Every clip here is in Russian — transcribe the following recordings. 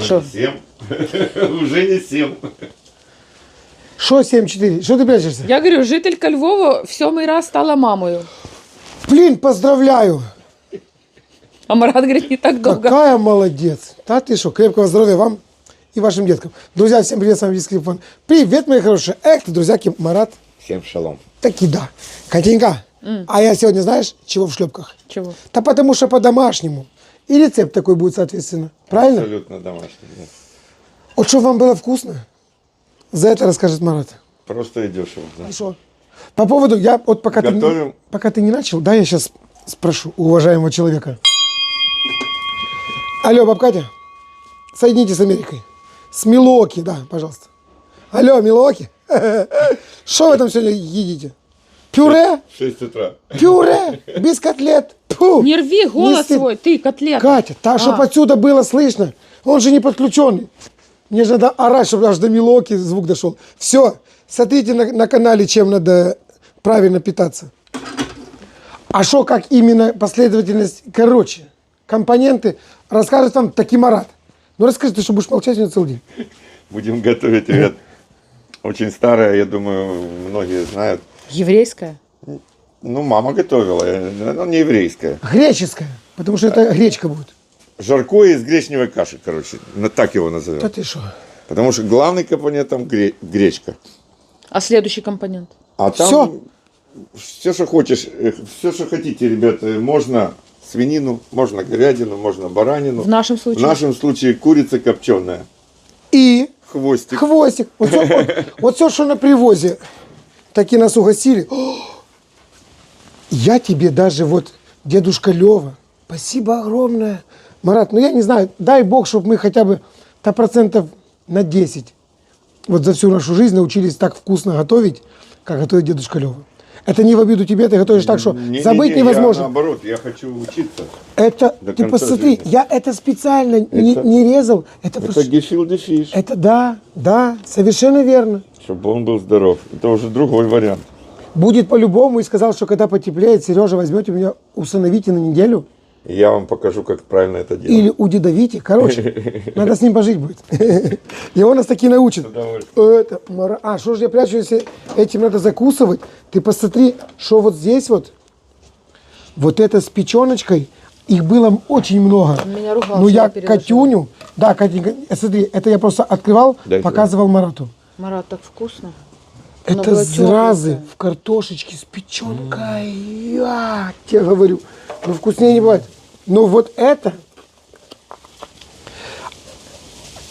Шо? Не 7. Уже не 7. Что 7-4? Что ты прячешься? Я говорю, жителька Львова в 7-й раз стала мамою. Блин, поздравляю. А Марат говорит, не так долго. Какая молодец. Да ты что, крепкого здоровья вам и вашим деткам. Друзья, всем привет, с вами Вискрий Фан. Привет, мои хорошие. Эх ты, друзья, Марат. Всем шалом. Таки да. Катенька, а я сегодня, знаешь, чего в шлепках? Чего? Да потому что по-домашнему. И рецепт такой будет, соответственно. Правильно? Абсолютно домашний. Нет. Вот чтобы вам было вкусно, за это расскажет Марат. Просто и дешево. Да. И что? По поводу, я вот пока Готовим. ты не начал, да, я сейчас спрошу у уважаемого человека. Алло, баб Катя, соедините с Америкой. С Милуоки, да, пожалуйста. Алло, Милуоки. Что вы там сегодня едите? Пюре? В 6 утра. Пюре? Без котлет? Фу. Не рви голос Не стыд. свой, ты, котлета. Катя, так, чтобы отсюда было слышно. Он же не подключенный. Мне же надо орать, чтобы аж до Милуоки звук дошел. Все, смотрите на канале, чем надо правильно питаться. А что, как именно последовательность? Короче, компоненты расскажет вам таки Марат. Ну расскажи, ты что, будешь молчать на целый день? Будем готовить, ребят. Очень старая, я думаю, многие знают. Еврейская? Ну, мама готовила, она не еврейская. Греческая, потому что это гречка будет. Жаркое из гречневой каши, короче. Так его Да назовем. ты что? Потому что главный компонент там гречка. А следующий компонент? А там Всё. все, что хочешь, все, что хотите, ребята, можно свинину, можно говядину, можно баранину. В нашем В случае? нашем случае курица копченая. И Хвостик. хвостик. Вот все, что на привозе, таки нас угостили. Я тебе даже вот, дедушка Лева, спасибо огромное. Марат, ну я не знаю, дай Бог, чтобы мы хотя бы процентов на 10 вот за всю нашу жизнь научились так вкусно готовить, как готовит дедушка Лева. Это не в обиду тебе, ты готовишь так, что забыть невозможно. Я, наоборот, я хочу учиться. Это, До ты конца посмотри, жизни. я это специально не резал. Это гефилде фиш. это да, совершенно верно. Чтобы он был здоров. Это уже другой вариант. Будет по-любому, и сказал, что когда потеплеет, Сережа, возьмете меня, усыновите на неделю. И я вам покажу, как правильно это делать. Или удедовите. Короче, надо с ним пожить будет. И он нас таки научит. А, что же я прячу, если этим надо закусывать? Ты посмотри, что вот здесь вот это с печеночкой, их было очень много. Он меня ругал, Ну что я я переложила. Катюню, да, Катенька, смотри, это я просто открывал, Дай показывал Марату. Марат, так вкусно. Оно Это было зразы тёпленькое. в картошечке с печенкой. Я тебе говорю, ну вкуснее не бывает. Но вот это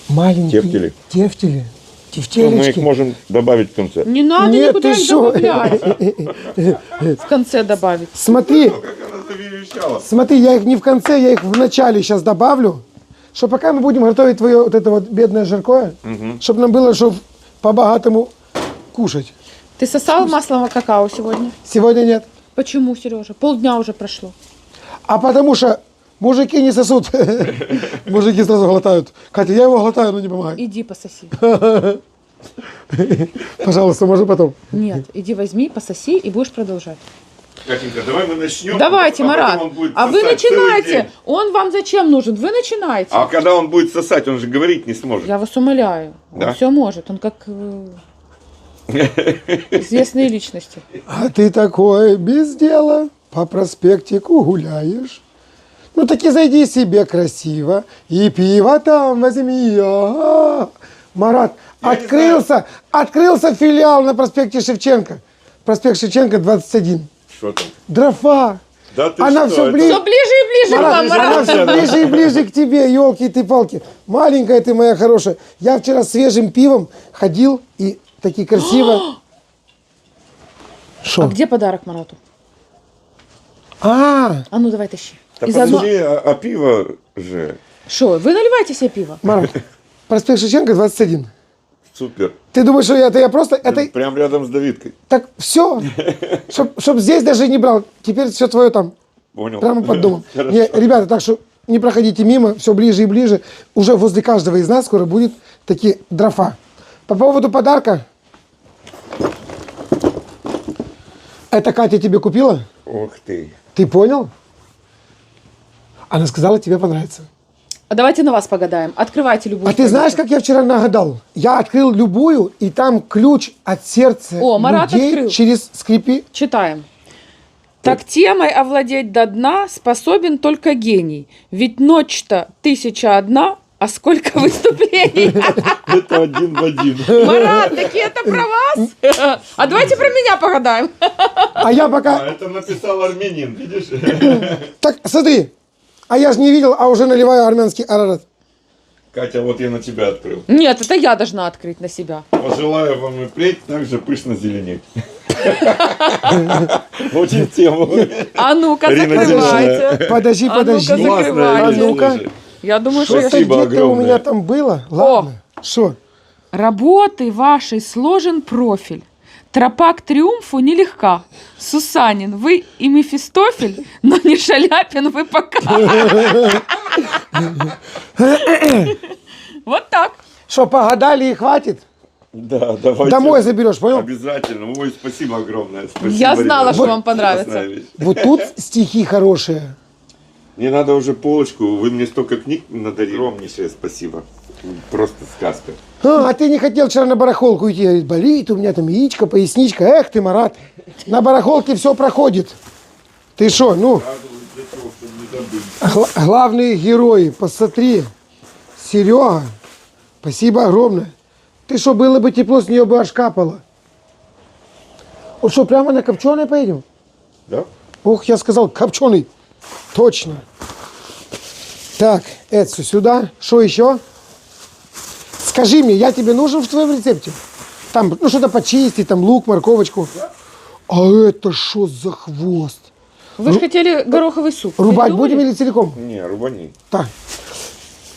маленькие Тефтели. тефтели, Мы их тефтелечки. можем добавить в конце. Не надо Нет, никуда ты их шо? добавлять. В конце добавить. Смотри, Как она завещала. смотри, я их не в конце, я их в начале сейчас добавлю, что пока мы будем готовить твое вот это вот бедное жаркое, чтобы нам было что по-богатому кушать. Ты сосал масло какао сегодня? Сегодня нет. Почему, Сережа? Полдня уже прошло. А потому что мужики не сосут. Мужики сразу глотают. Катя, я его глотаю, но не помогает. Иди пососи. Пожалуйста, можно потом. Нет, иди возьми, пососи и будешь продолжать. Катенька, давай мы начнем. Давайте, а потом Марат. он будет А вы сосать целый начинайте. день. Он вам зачем нужен? Вы начинайте. А когда он будет сосать, он же говорить не сможет. Я вас умоляю. Да? Он все может. Он как известные личности. А ты такой без дела по проспектику гуляешь. Ну таки зайди себе красиво и пиво там возьми. Ага. Марат, открылся филиал на проспекте Шевченко. Проспект Шевченко 21. Что там? Дрофа. Да ты Она что, все это- ближе. Все ближе и ближе к Марат, вам, она Марат. все ближе и ближе к тебе, елки ты палки. Маленькая ты моя хорошая. Я вчера свежим пивом ходил и таки красиво. Шо? А где подарок Марату? А, А ну давай тащи. Да И заодно... подожди, а пиво же. Что, вы наливайте себе пиво? Марат, проспект Шевченко 21. Супер. Ты думаешь, что я просто... Это Прям рядом с Давидкой. так все. Чтоб здесь даже не брал. Теперь все твое там. Понял. Прямо под домом. Хорошо. Не, ребята, так что не проходите мимо. Все ближе и ближе. Уже возле каждого из нас скоро будет такие дрофа. По поводу подарка. Это Катя тебе купила? Ух ты. Ты понял? Она сказала, тебе понравится. А давайте на вас погадаем. Открывайте любую. А ты знаешь, как я вчера нагадал? Я открыл любую, и там ключ от сердца О, Марат людей открыл. через скрипи. Читаем. Так темой овладеть до дна способен только гений. Ведь ночь-то 1001, а сколько выступлений. Это один в один. Марат, такие это про вас? А давайте про меня погадаем. А я А пока... это написал армянин, видишь? Так, смотри. А я же не видел, а уже наливаю армянский арарат. Катя, вот я на тебя открыл. Нет, это я должна открыть на себя. Пожелаю вам и впредь также пышно зеленеть. Очень тему. А ну-ка, Арина закрывайте. Подожди, А ну-ка, подожди. закрывайте. А ну-ка. Я думаю, что я... Что-то Спасибо где-то у огромное. меня там было. Ладно. Что? Работы вашей сложен профиль. Тропа к триумфу нелегка. Сусанин, вы и Мефистофель, но не Шаляпин вы пока. Вот так. Что, погадали и хватит? Да, давайте. Домой заберешь, понял? Обязательно. Ой, спасибо огромное. Спасибо, Я знала, ребята. что вам понравится. Классная вещь. Вот тут стихи хорошие. Мне надо уже полочку. Вы мне столько книг надарили. Огромнейшее спасибо. Просто сказка. А ты не хотел вчера на барахолку идти. Говорит, болит у меня там яичко, поясничка. Эх ты, Марат. На барахолке все проходит. Ты что, ну, Для того, чтобы не забыть. главные герои, посмотри. Серега, спасибо огромное. Ты что, было бы тепло, с нее бы аж капало. Вот что, прямо на копченое поедем? Да? Ох, я сказал, копченый. Точно. Так, это всё сюда. Что еще? Скажи мне, я тебе нужен в твоем рецепте? Там, ну, что-то почистить, там, лук, морковочку. А это что за хвост? Вы же хотели гороховый суп. Рубать Придумали? будем или целиком? Не, рубани. Так.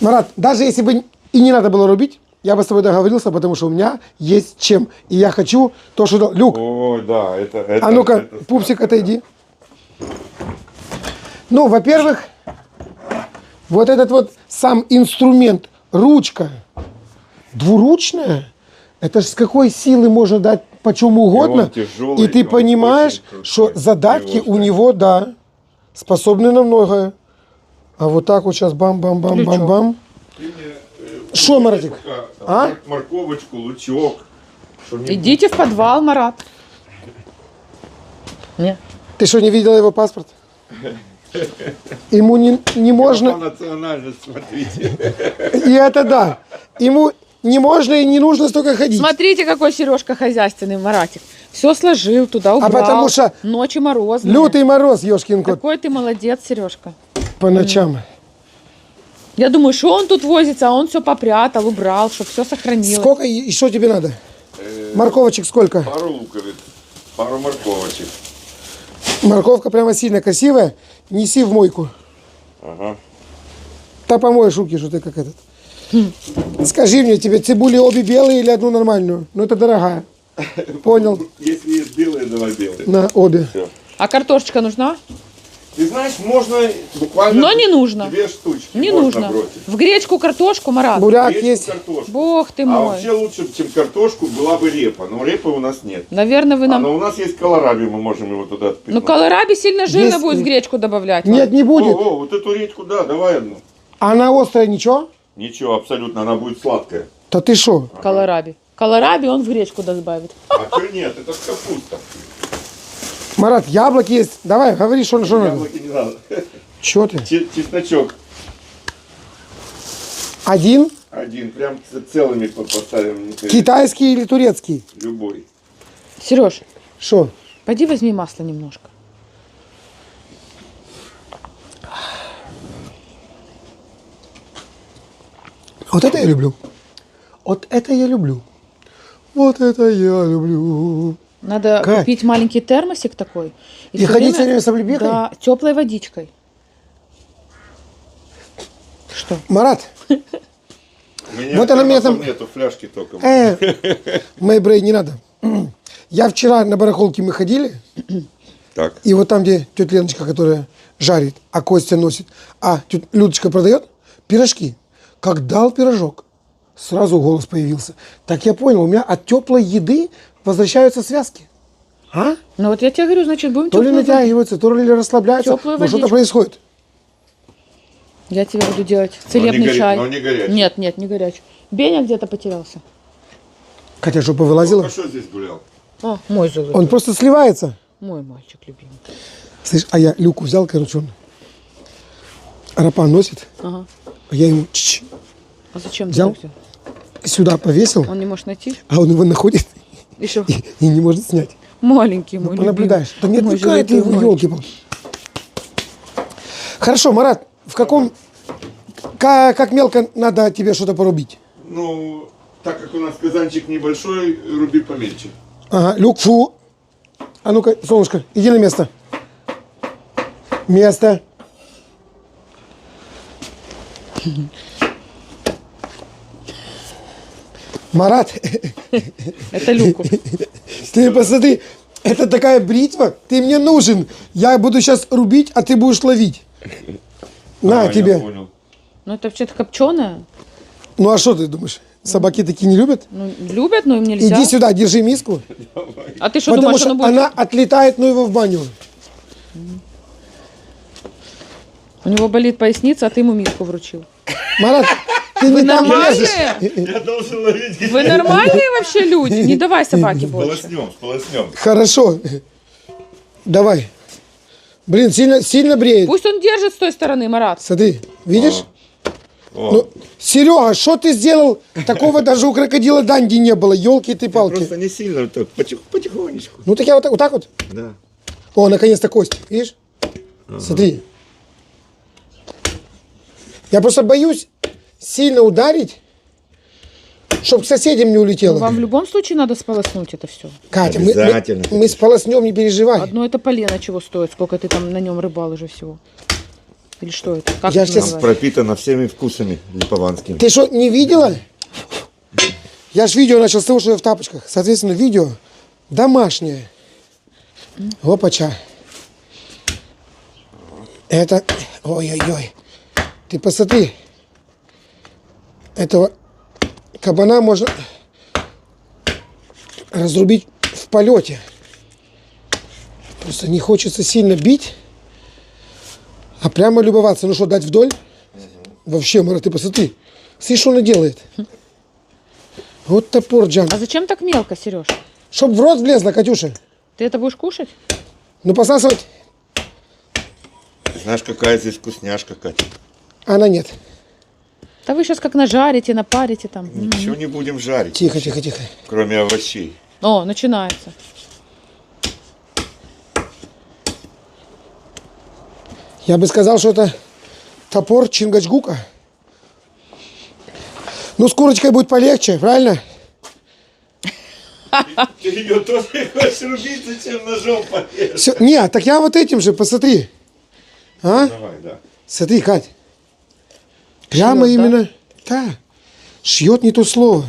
Марат, даже если бы и не надо было рубить, я бы с тобой договорился, потому что у меня есть чем. И я хочу то, что... Люк, Ой, да, это а ну-ка, это пупсик, отойди. Ну, во-первых, вот этот вот сам инструмент, ручка, двуручная, это ж с какой силы можно дать почему угодно. он тяжелый, И ты он понимаешь, очень крутой. что задатки Его у него, да, способны на многое. А вот так вот сейчас бам-бам-бам-бам-бам. Что, Маратик? А? Морковочку, лучок. Что мне- Идите в подвал, Марат. Не. Ты что, не видела его паспорт? Ему не По можно, национальности, смотрите. и это да, ему не можно и не нужно столько ходить. Смотрите, какой Сережка хозяйственный, Маратик. Все сложил туда, убрал. потому что Ночи морозные. Лютый мороз, ёшкин кот, Какой ты молодец, Сережка. по ночам. Я думаю, что он тут возится, а он все попрятал, убрал, чтобы все сохранилось. Сколько и что тебе надо? Морковочек сколько? Пару луковиц, пару морковочек. Морковка прямо сильно красивая. Неси в мойку. Ага. Та помоешь руки, что ты как этот. Скажи мне, тебе цибули обе белые или одну нормальную? Ну это дорогая. Понял. Если есть белые, давай белые. На обе. Все. А картошечка нужна? Ты знаешь, можно буквально Но не нужно. 2 штучки Не можно нужно. бросить. В гречку картошку, Марат. Буряк Гречку, есть. картошку. Бог ты А мой. вообще лучше, чем картошку, была бы репа. Но репы у нас нет. Наверное, вы нам... Но у нас есть колораби, мы можем его туда Ну, отпихнуть. колораби сильно жирно Есть- будет в гречку добавлять. Нет, не будет. О, вот эту редьку, да, давай одну. Она острая, ничего? Ничего, абсолютно, она будет сладкая. Да ты что? Колораби. Колораби он в гречку добавит. А что нет, это ж капуста. Марат, яблоки есть. Давай, говори, что надо. Яблоки не надо. Че ты? Чесночок Один? один, прям целыми поставим. Китайский или турецкий? Любой. Сереж, Что? пойди возьми масло немножко. Вот это я люблю. Вот это я люблю. Вот это я люблю. Надо Кать. купить маленький термосик такой. И всё ходить всё время с облепихой? Да, теплой водичкой. Что? Марат, У меня Вот она меня термосов там- нету, фляжки только. Мэйбрей не надо. Я вчера на барахолке мы ходили, Так. и вот там, где тетя Леночка, которая жарит, а Костя носит, а тетя Людочка продает пирожки. Как дал пирожок, сразу голос появился. Так я понял, у меня от теплой еды возвращаются связки. А? Ну вот я тебе говорю, значит, будем То ли теплую водичку. натягиваются, то ли расслабляются. Теплую Но что-то водичку. происходит. Я тебе буду делать Но целебный не чай. но не горячий. Нет, нет, не горячий. Беня где-то потерялся. Катя жопа вылазила. Хорошо здесь гулял. О, мой золотой. Он просто сливается. Мой мальчик любимый. Слышь, а я люку взял, короче, он Рапан носит, Ага. а я ему чч, А зачем Взял? ты так взял? сюда повесил, Он не может найти? а он его находит Еще и не может снять. маленький мой Понаблюдаешь. Да не Мой отвлекай ты золотой его, мальчик. елки-палки. Хорошо, Марат, в каком... Как мелко надо тебе что-то порубить? Ну, так как у нас казанчик небольшой, руби помельче. Ага, Люк, фу. А ну-ка, солнышко, иди на место. Место. Марат, Это Люку. ты посмотри, это такая бритва, ты мне нужен. Я буду сейчас рубить, а ты будешь ловить. На Я тебе. понял. Ну это вообще-то копченое. Ну а что ты думаешь? Собаки такие не любят? Ну, любят, но им нельзя. Иди сюда, держи миску. А ты что Потому думаешь, что оно будет? она отлетает, ну его в баню. У него болит поясница, а ты ему миску вручил. Марат, ты Вы не там лезешь. нормальные? Я должен ловить. Вы нормальные вообще люди? Не давай собаке больше. Сполоснем. Хорошо. Давай. Блин, сильно бреет. Пусть он держит с той стороны, Марат. Смотри, видишь? О, Ну, Серега, что ты сделал? Такого даже у крокодила Данди не было. Елки ты палки. просто не сильно, так, потихонечку. Ну так я вот так вот. Да. О, наконец-то кость. Видишь? Смотри. Я просто боюсь сильно ударить, чтобы к соседям не улетело. Вам в любом случае надо сполоснуть это все. Катя, Обязательно. мы сполоснем, не переживай. Одно это полено чего стоит, сколько ты там на нем рыбал уже всего. Или что это? Как Я это щас называется? Пропитано всеми вкусами липованскими. Ты что, не видела? Я ж видео начал с того, что я в тапочках. Соответственно, видео домашнее. Опача. Это... Ой-ой-ой. Ты посмотри. Этого кабана можно разрубить в полете. Просто не хочется сильно бить, а прямо любоваться. Ну что, дать вдоль? Вообще, Мара, ты посмотри. Смотри, что она делает. Вот топор, Джан. А зачем так мелко, Сереж? Чтоб в рот влезла, Катюша. Ты это будешь кушать? Ну, посасывать Знаешь, какая здесь вкусняшка, Катя? она нет. Да вы сейчас как нажарите, напарите там. Ничего не будем жарить, Тихо, тихо, тихо. кроме овощей. О, начинается. Я бы сказал, что это топор Чингачгука. Ну, с курочкой будет полегче, правильно? Ты ее тоже хочешь рубить, зачем ножом порежешь? Все. Нет, так я вот этим же, посмотри. А? Давай, да. Смотри, Кать. Прямо Шьёт, да? именно... Да. Шьет не то слово.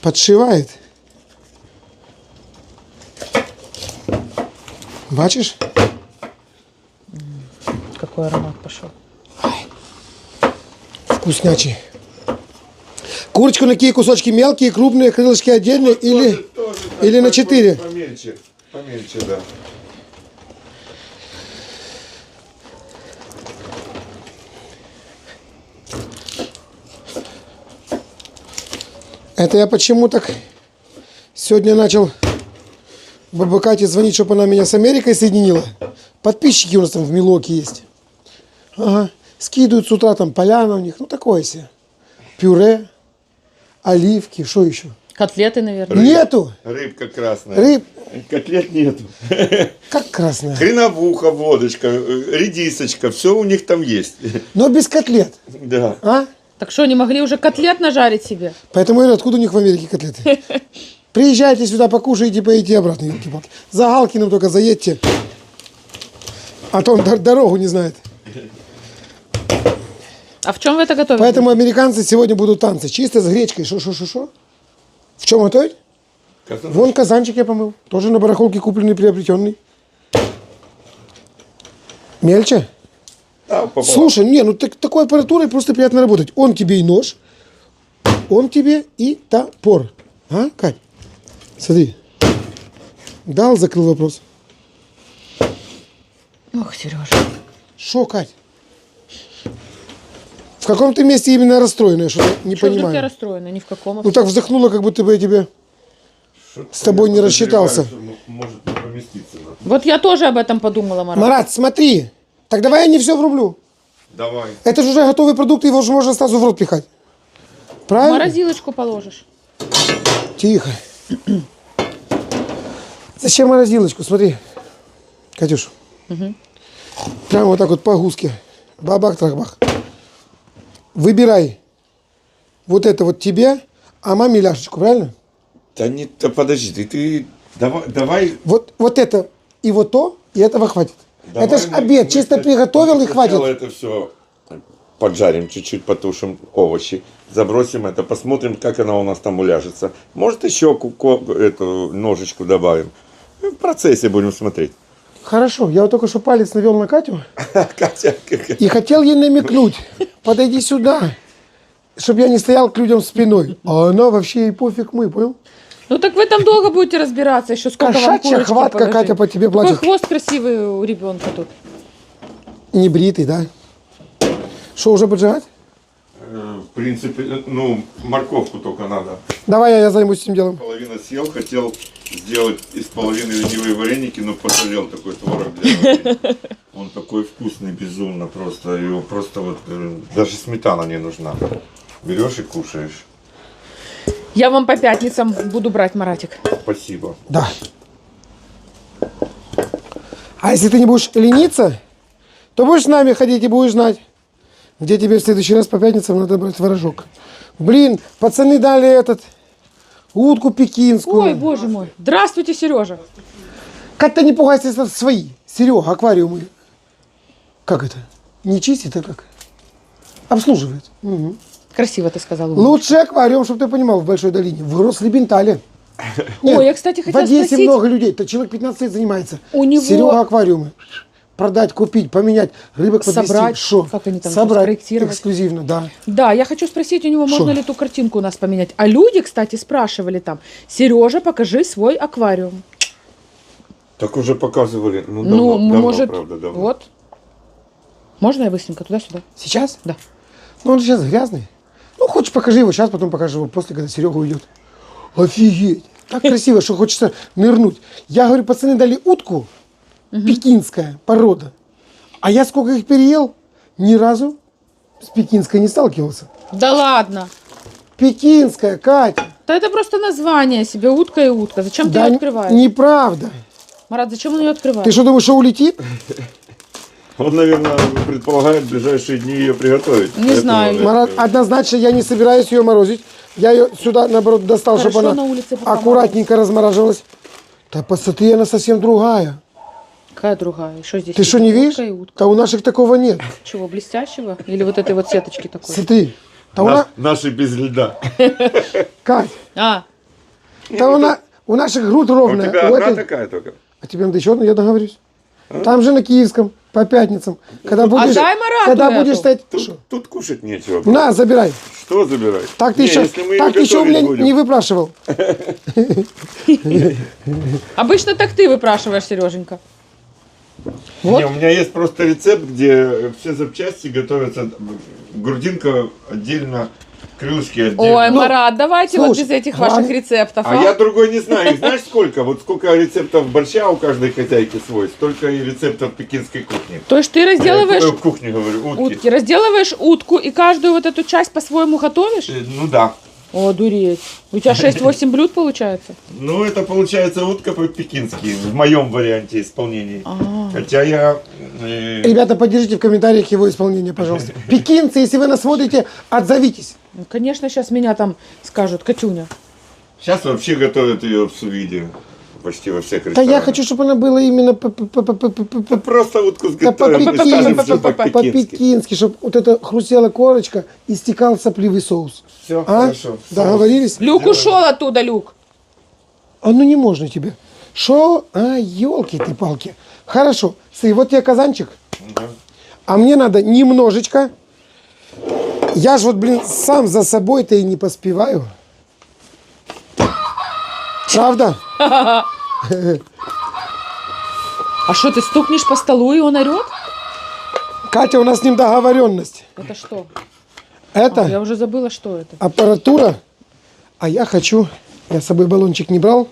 Подшивает. Бачишь? Какой аромат пошел. Вкуснячий. Курочку на какие кусочки? Мелкие, крупные, крылышки отдельные или... Тоже Или на так, 4? Помельче, помельче, да. Это я почему так сегодня начал бабе Кате звонить, чтобы она меня с Америкой соединила. Подписчики у нас там в Милоке есть. Ага. Скидывают с утра там поляна у них. Ну, такое себе. Пюре, оливки, что еще? Котлеты, наверное. Нету. Рыбка красная. Рыб, Котлет нету. как красная. Хреновуха, водочка, редисочка, все у них там есть. Но без котлет. Да. А? Так что, не могли уже котлет нажарить себе? Поэтому я говорю, откуда у них в Америке котлеты? Приезжайте сюда, покушайте, поедите обратно. Елки-палки. За Галкиным только заедьте. А то он дорогу не знает. А в чем вы это готовите? Поэтому американцы сегодня будут танцы. Чисто с гречкой. Шо? В чем готовить? Вон казанчик я помыл. Тоже на барахолке купленный, приобретенный. Мельче? Да, пополам. Слушай, не, ну такой аппаратурой просто приятно работать. Он тебе и нож, он тебе и топор. А, Кать? Смотри. Дал, закрыл вопрос. Ох, Сережа. Шо, Кать? В каком ты месте именно расстроенная, что не Что вдруг я понимаю? расстроена? Ни в каком. Ну так вздохнула, как будто бы я тебе с тобой не рассчитался. Может не поместиться. Да. Вот я тоже об этом подумала, Марат. Марат, смотри. Так давай я не все врублю. Давай. Это же уже готовый продукт, его же можно сразу в рот пихать. В Правильно? морозилочку положишь. Тихо. Зачем морозилочку? Смотри, Катюш. Прямо вот так вот по гуске. Бабах-трах-бах. Выбирай. Вот это вот тебе, а маме ляшечку, правильно? Да не, да подожди, ты давай. Вот это и вот то, и этого хватит. Давай это ж мы- обед, мы чисто сна- приготовил и сначала хватит. это все поджарим, чуть-чуть потушим овощи, забросим это, посмотрим, как она у нас там уляжется. Может еще эту ножичку добавим. В процессе будем смотреть. Хорошо, я вот только что палец навел на Катю Катя, и хотел ей намекнуть. Подойди сюда, чтобы я не стоял к людям спиной. А она вообще ей пофиг мы, понял? Ну так вы там долго будете разбираться, еще сколько вам Кошачья курочки хватка, положить. Катя, по тебе Какой плачет. хвост красивый у ребенка тут. Не бритый, да? Что, уже поджигать? в принципе, ну, морковку только надо. Давай я займусь этим делом. Половина съел, хотел сделать из половины ленивые вареники, но пожалел такой творог для варений. Он такой вкусный, безумно просто. Его просто вот, даже сметана не нужна. Берешь и кушаешь. Я вам по пятницам буду брать, Маратик. Спасибо. Да. А если ты не будешь лениться, то будешь с нами ходить и будешь знать, где тебе в следующий раз по пятницам надо брать творожок. Блин, пацаны дали утку пекинскую. Ой, боже мой. Здравствуйте, Сережа. Как-то не пугайся, это свои. Серега, аквариумы. Как это? Не чистит, а как? Обслуживает. Мгм. Красиво ты сказал. Лучший аквариум, чтобы ты понимал, в Большой долине. В Рослебентале. Ой, я, кстати, В хотела Одессе спросить. много людей. Это человек 15 лет занимается. У него- Серега аквариумы. Продать, купить, поменять, рыбок подвести. Собрать. Шо? Как они там, Собрать скорректировать? эксклюзивно, да. Да, я хочу спросить у него, Шо? можно ли ту картинку у нас поменять. А люди, кстати, спрашивали там, Сережа, покажи свой аквариум. Так уже показывали. Ну, Ну, давно, может, правда, давно. вот. Можно я быстренько туда-сюда? Сейчас? Да. Ну он же сейчас грязный. Ну, хочешь, покажи его сейчас, потом покажи его после, когда Серега уйдет. Офигеть! Так красиво, что хочется нырнуть. Я говорю, пацаны дали утку, пекинская порода. А я сколько их переел, ни разу с пекинской не сталкивался. Да ладно. Пекинская, Катя. Да это просто название себе, утка и утка. Зачем ты Да ее открываешь? неправда. Марат, зачем он ее открывает? Ты что думаешь, что улетит? Он, наверное, предполагает в ближайшие дни ее приготовить. Не знаю. Марат, однозначно я не собираюсь ее морозить. Я ее сюда, наоборот, достал, Хорошо, чтобы на она улице пока аккуратненько размораживалась. Да посмотри, она совсем другая. Какая другая? Что здесь? Ты что, не утка видишь? и утка. Да у наших такого нет. Чего, блестящего? Или вот этой вот сеточки такой? Смотри. Да у, Наши без льда. Кать, А, да у наших грудь А у ровная. тебя у одна этой- такая только? А тебе надо еще одну, я договорюсь. Там же на Киевском, по пятницам. Когда будешь, дай Марату когда эту. будешь стоять... Тут кушать нечего. На, забирай. Что забирать? Так ты Не, еще, если мы так ее ты еще у меня готовить будем. не выпрашивал. обычно так ты выпрашиваешь, Сереженька. Вот. Не, у меня есть просто рецепт, где все запчасти готовятся. Грудинка отдельно, крылышки отдельно. Ой, Марат, давайте вот слушай, без этих ладно. ваших рецептов. А я другой не знаю. Их знаешь сколько? Вот сколько рецептов борща у каждой хозяйки свой, столько и рецептов пекинской кухни. То есть ты разделываешь Кухни, говорю, утки. утки, разделываешь утку и каждую вот эту часть по-своему готовишь? Ну да. О, дуреть. У тебя 6-8 блюд получается? Ну, это получается утка по-пекински, в моем варианте исполнения. Хотя я... Ребята, поддержите в комментариях его исполнение, пожалуйста. Пекинцы, если вы нас смотрите, отзовитесь. Ну, конечно, сейчас меня там скажут, Катюня. Сейчас вообще готовят ее в сувиде. Почти во всех Да ресторанах. я хочу, чтобы она была именно Да просто утку да сготовим, и скажем, что по-пекински. по-пекински, чтобы вот эта хрустела корочка и стекал сопливый соус. Все, А? хорошо. Договорились? Люк ушел оттуда, Люк. А ну не можно тебе. Шо? А, елки ты палки. Хорошо. Смотри, вот тебе казанчик. А мне надо немножечко. Я ж вот, блин, сам за собой-то и не поспеваю. Правда? А что, ты стукнешь по столу, и он орет? Катя, у нас с ним договоренность. Это что? Это Я уже забыла, что это. аппаратура, а я хочу, я с собой баллончик не брал,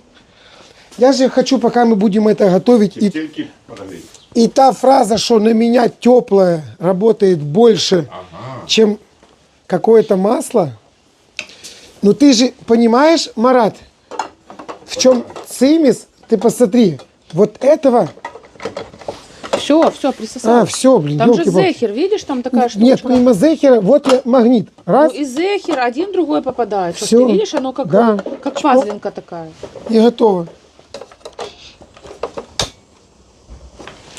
я же хочу, пока мы будем это готовить, и, Тельки подогреть. и та фраза, что на меня теплое работает больше, чем какое-то масло. Ну ты же понимаешь, Марат, в чем цимис, ты посмотри, вот этого, Все, присосал. все, блин, Там же ёлки-палки. зехер, видишь, там такая штучка. Нет, помимо зехера, вот я магнит, раз, Ну и зехер один другой попадает. Что ж Всё. ты видишь, оно как, Да. как пазлинка такая. и готово.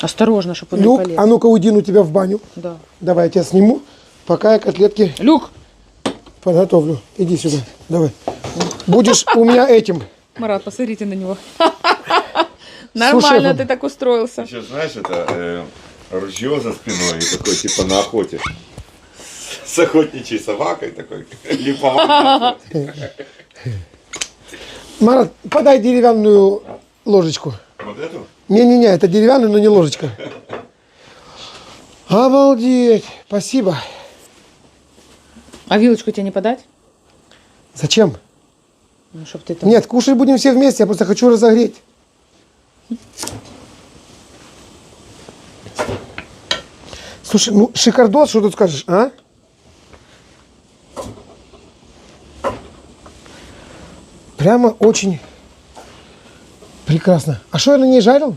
Осторожно, чтобы он не Люк, полез. а ну-ка уйди, ну тебя в баню. Да. Давай, я тебя сниму, пока я котлетки Люк! подготовлю. Иди сюда, давай. Будешь у меня этим. Марат, посмотрите на него. Слушай, Нормально вам- ты так устроился. Сейчас, знаешь, это ружье за спиной, и такой, типа, на охоте. С охотничьей собакой такой. Липовой. Марат, подай деревянную ложечку. Вот эту? Не-не-не, это деревянная, но не ложечка. Обалдеть, спасибо. А вилочку тебе не подать? Зачем? Ну, чтоб ты там... Нет, кушать будем все вместе, я просто хочу разогреть. Слушай, ну шикардос, что тут скажешь, а? Прямо очень прекрасно. А что я на ней жарил?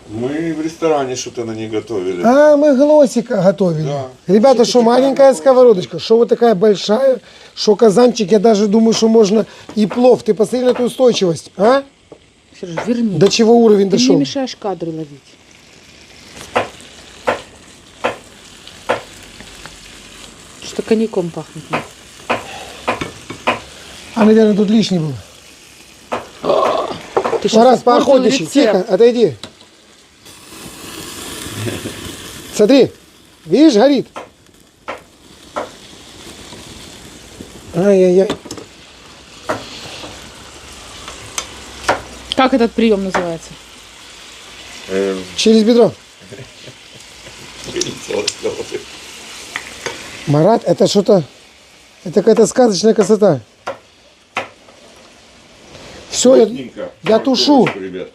Мы в ресторане что-то на ней готовили. А, мы глосика готовили. Да. Ребята, что маленькая сковородочка, что вот такая большая, что казанчик, я даже думаю, что можно и плов. Ты посмотри на эту устойчивость, а? Сереж, верни. До чего уровень Ты дошел? мне мешаешь кадры ловить. Что коньяком пахнет. А, наверное, тут лишний был. Ты щас Марат, испортил поохотничай, рецепт. тихо, отойди. Смотри, видишь, горит. Ай-яй-яй. Как этот прием называется? Через бедро. Марат, это что-то... Это какая-то сказочная красота. Все, Крупненько. я тушу. Морковочку, ребят.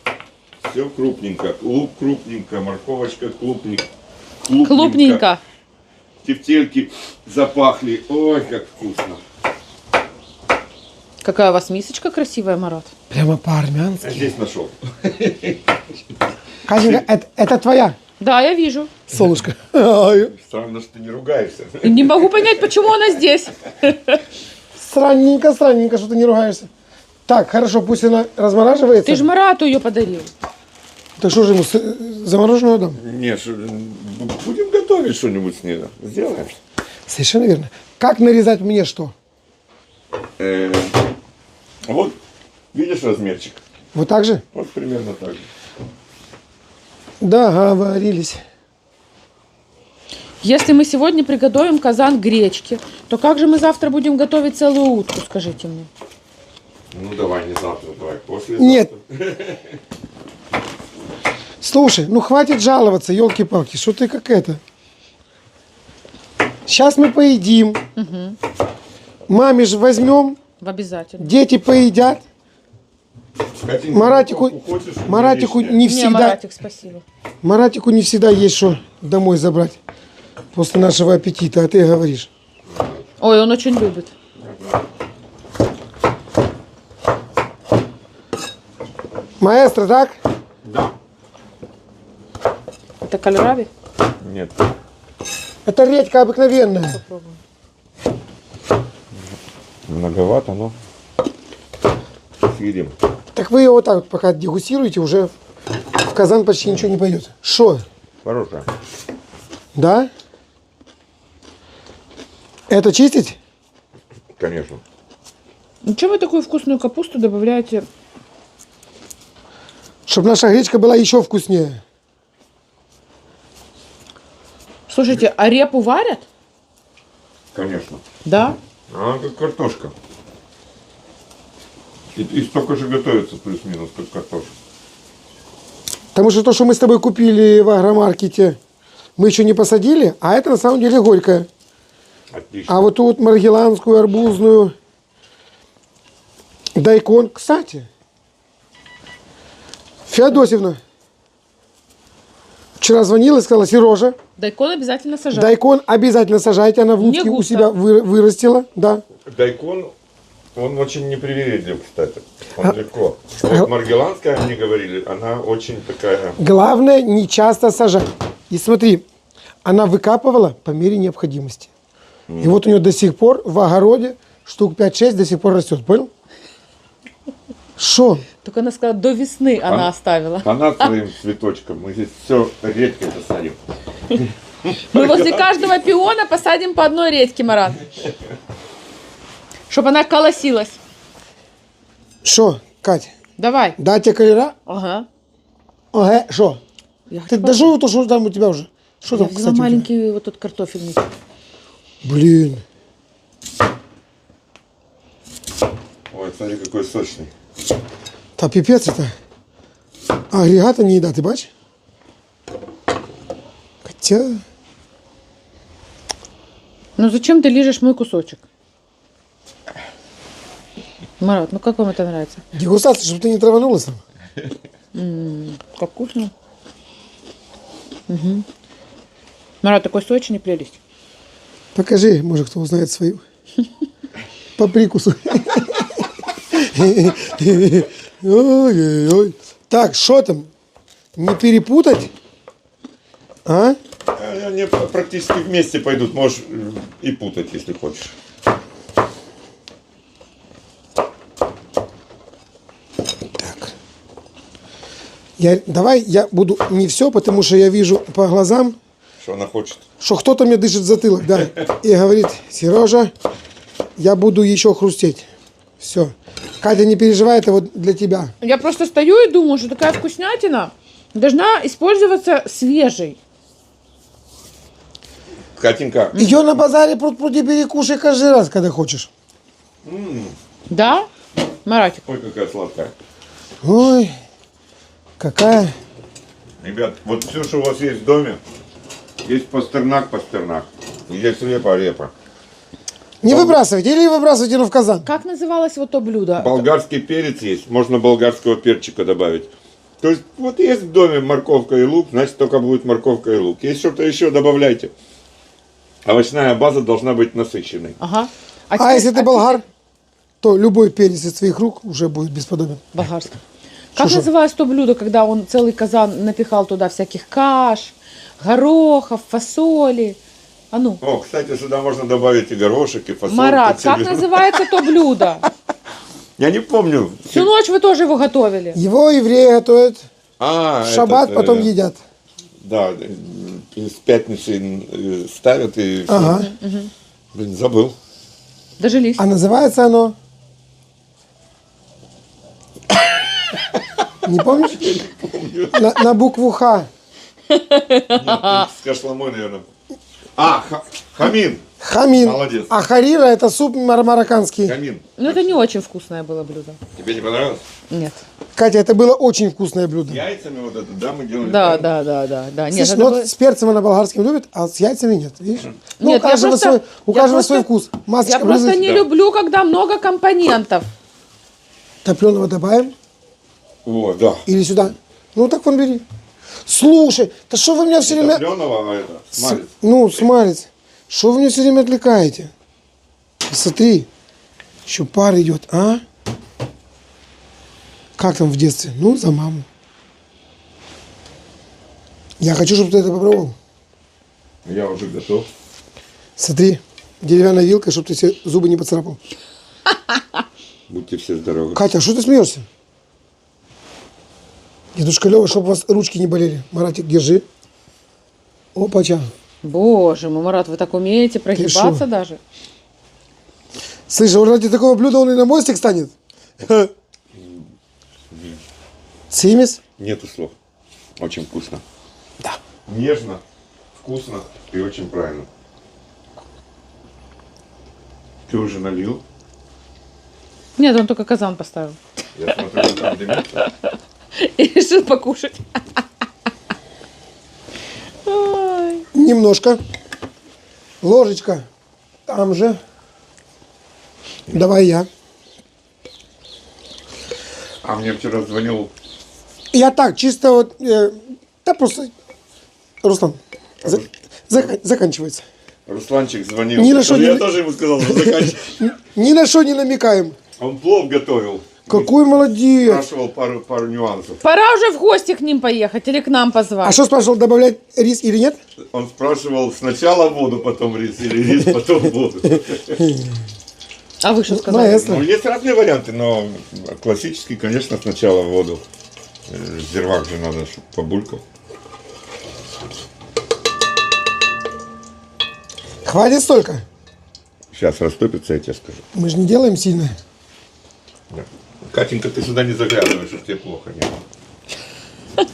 Все крупненько. Лук крупненько, морковочка клубненько. Клубненько. Тефтельки запахли. Ой, как вкусно. Какая у вас мисочка красивая, Марат. Прямо по-армянски. Здесь нашел. Катенька, это твоя, Да, я вижу. Солнышко. Ай, Странно, что ты не ругаешься. И не могу понять, почему она здесь. Странненько, странненько, что ты не ругаешься. Так, хорошо, пусть она размораживается. Ты же Марату ее подарил. Так что же ему, замороженную дам? Не, будем готовить что-нибудь с ней. Сделаем. Совершенно верно. Как нарезать мне что? Вот, видишь размерчик? Вот так же? Вот примерно так же. Договорились. Если мы сегодня приготовим казан гречки, то как же мы завтра будем готовить целую утку, скажите мне? Ну давай не завтра, давай после. Нет. Слушай, ну хватит жаловаться, елки-палки, что ты как это? Сейчас мы поедим. Маме же возьмем, В обязательно. дети поедят. Катенька, Маратику, морковку хочешь, или Маратику лишнее? не Не, всегда, Маратик, спасибо. Маратику не всегда есть что домой забрать после нашего аппетита, а ты говоришь. Ой, он очень любит. Маэстро, так? Да. Это кальраби? Нет. Это редька обыкновенная. Попробуем. Многовато, но съедим. Так вы ее вот так вот пока дегустируете, уже в казан почти ничего не пойдет. Что? Хорошая. Да? Это чистить? Конечно. Ну, что вы такую вкусную капусту добавляете? Чтобы наша гречка была еще вкуснее. Слушайте, а репу варят? Конечно. Да? Она как картошка. И столько же готовится плюс-минус, как картошка. Потому что то, что мы с тобой купили в агромаркете, мы еще не посадили, а это на самом деле горькое. Отлично. А вот тут маргеланскую, арбузную, дайкон. Кстати, Феодосевна вчера звонила и сказала: Сережа, Дайкон обязательно сажать. дайкон обязательно сажайте. Она в Не Луцке у густо. себя вырастила. Да. Дайкон, он очень непривередлив, кстати. Он легко. Вот маргеланская, мне говорили, она очень такая... Главное, не часто сажать. И смотри, она выкапывала по мере необходимости. И вот у нее до сих пор в огороде штук 5-6 до сих пор растет. Понял? Шо? Только она сказала, до весны она оставила. Она своим цветочком. Мы здесь все редко засадим. Мы возле каждого пиона посадим по одной редьке, Марат. Чтобы она колосилась. Шо, Катя? Давай. Дать тебе колера? Ага. Ага, шо? Я Ты дожил то, что там у тебя уже? Что там, взяла кстати, у тебя? маленький вот тот картофельный. Блин. Ой, смотри, какой сочный. Та пипец это. Агрегата не еда, ты бачишь? Хотя... Ну зачем ты лижешь мой кусочек? Марат, ну как вам это нравится? Дегустация, чтобы ты не траванулась там. Как вкусно. Угу. Марат, такой сочный прелесть. Покажи, может, кто узнает свою. По прикусу. Ой-ой-ой. Так, что там? Не перепутать? А? Они практически вместе пойдут. Можешь и путать, если хочешь. Так. Давай я буду не все, потому что я вижу по глазам, Что она хочет. что кто-то мне дышит в затылок, да. И говорит: Сережа, я буду еще хрустеть. Все. Катя, не переживай, это вот для тебя. Я просто стою и думаю, что такая вкуснятина должна использоваться свежей. Катенька, Ее на базаре пруд-пруди перекушай каждый раз, когда хочешь. Да? Маратик? ой, какая сладкая. Ой, какая. Ребят, вот все, что у вас есть в доме, есть пастернак, есть репа. Не выбрасывайте или выбрасывайте, но в казан. Как называлось вот то блюдо? Болгарский перец есть, можно болгарского перчика добавить. То есть, вот есть в доме морковка и лук, значит, только будет морковка и лук. Есть что-то еще, добавляйте. Овощная база должна быть насыщенной. Ага. А теперь- если ты болгар, то любой перец из твоих рук уже будет бесподобен. Болгарский. Как Шо-шо? называлось то блюдо, когда он целый казан напихал туда всяких каш, горохов, фасоли? А ну, О, кстати, сюда можно добавить и горошек, и фасоль. Марат, как поцелуй. называется то блюдо? Я не помню. Всю ночь вы тоже его готовили. Его евреи готовят А, в шаббат, этот, потом едят. Да, с пятницы ставят и всё. Ага. Блин, забыл. Дожились. А называется оно... Не помнишь? На букву Х. Нет, с кашламой, наверное. А, хамин. Хамин. Молодец. А харира это суп марокканский. Хамин. Ну, это не очень вкусное было блюдо. Тебе не понравилось? Нет. Катя, это было очень вкусное блюдо. С яйцами вот это, да, мы делали? Да, правильно? да. Нет, Слышь, это ну было- вот с перцем она болгарским любит, а с яйцами нет, видишь? Ну, Нет, у каждого, у я каждого просто- свой вкус. Я Масочка просто брызгать. не Да. люблю, когда много компонентов. Топленого добавим О, да. или сюда? Ну, так вон бери. Слушай, да что вы меня все время... Топленого, а это, смалец. Ну, смалец. Что вы меня все время отвлекаете? Смотри, еще пар идет, а? Как там в детстве? Ну, за маму. Я хочу, чтобы ты это попробовал. Я уже готов. Смотри, деревянной вилкой, чтобы ты себе зубы не поцарапал. Будьте все здоровы. Катя, а что ты смеешься? Дедушка Лева, чтобы у вас ручки не болели. Маратик, держи. Опача. Боже мой, Марат, вы так умеете прогибаться шо? даже? Слышь, а ради такого блюда он и на мостик станет? Цимис? Нету слов. Очень вкусно. Да. Нежно, вкусно и очень правильно. Ты уже налил? Нет, он только казан поставил. Я смотрю, он там дымится. И решил покушать. Ой. Немножко. Ложечка. там же. Давай я. А мне вчера звонил Я так, чисто вот... да просто... Руслан, заканчивается. Русланчик, звонил. Ни на что Я не- тоже ему сказал, что заканчивай. Ни на что не намекаем. Он плов готовил. Какой молодец. Спрашивал пару нюансов. Пора уже в гости к ним поехать или к нам позвать. А что спрашивал, добавлять рис или нет? Он спрашивал сначала воду, потом рис, или рис, потом воду. А вы что сказали? Маэстро. Ну, есть разные варианты, но классический, конечно, сначала воду. Зирвак же надо, чтобы побулькал. Хватит столько. Сейчас растопится, я тебе скажу. Мы же не делаем сильно. Да. Катенька, ты сюда не заглядываешь, чтобы тебе плохо не было.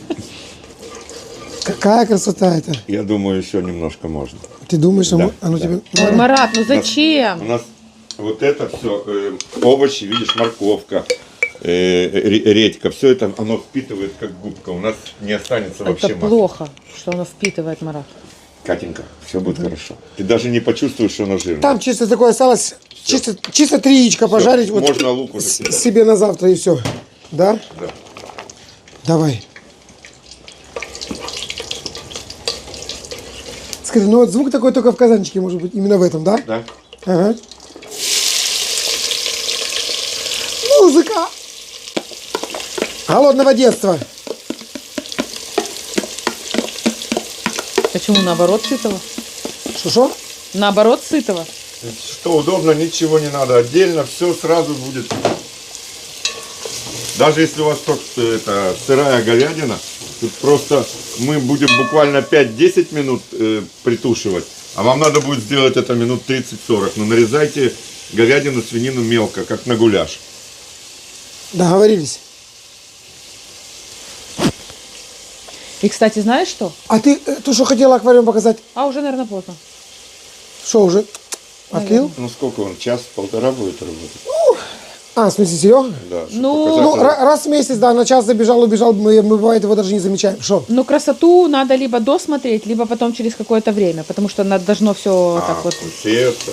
Какая красота это. Я думаю, еще немножко можно. Ты думаешь, Да, оно да. тебе... Ой, Марат, ну У зачем? нас вот это все, овощи, видишь, морковка, редька, все это, оно впитывает как губка. У нас не останется вообще Это масла. плохо, что оно впитывает, Марат. Катенька, все будет хорошо. Ты даже не почувствуешь, что оно жирное. Там чисто такое осталось, чисто 3 яичка пожарить. Вот можно лук уже кидать. себе на завтра и все. Да? Да. Давай. Скажи, ну вот звук такой только в казанчике может быть, именно в этом, да? Да? Ага. Музыка! Голодного детства. Почему наоборот сытого? Что-что? Наоборот сытого. Что удобно, ничего не надо. Отдельно все сразу будет. Даже если у вас только это сырая говядина, тут просто мы будем буквально 5-10 минут притушивать, а вам надо будет сделать это минут 30-40. Но нарезайте говядину, свинину мелко, как на гуляш. Договорились. И, кстати, знаешь что? А ты то, что хотела аквариум показать, А уже, наверное, поздно. что уже? Отлил? Ну сколько он, час-полтора будет работать? А, в смысле, Серега? Да, чтобы Ну, Ну, показать. раз в месяц, да, на час забежал, убежал, мы бывает его даже не замечаем. Что? Но красоту надо либо досмотреть, либо потом через какое-то время, потому что должно все так вот. Усеется.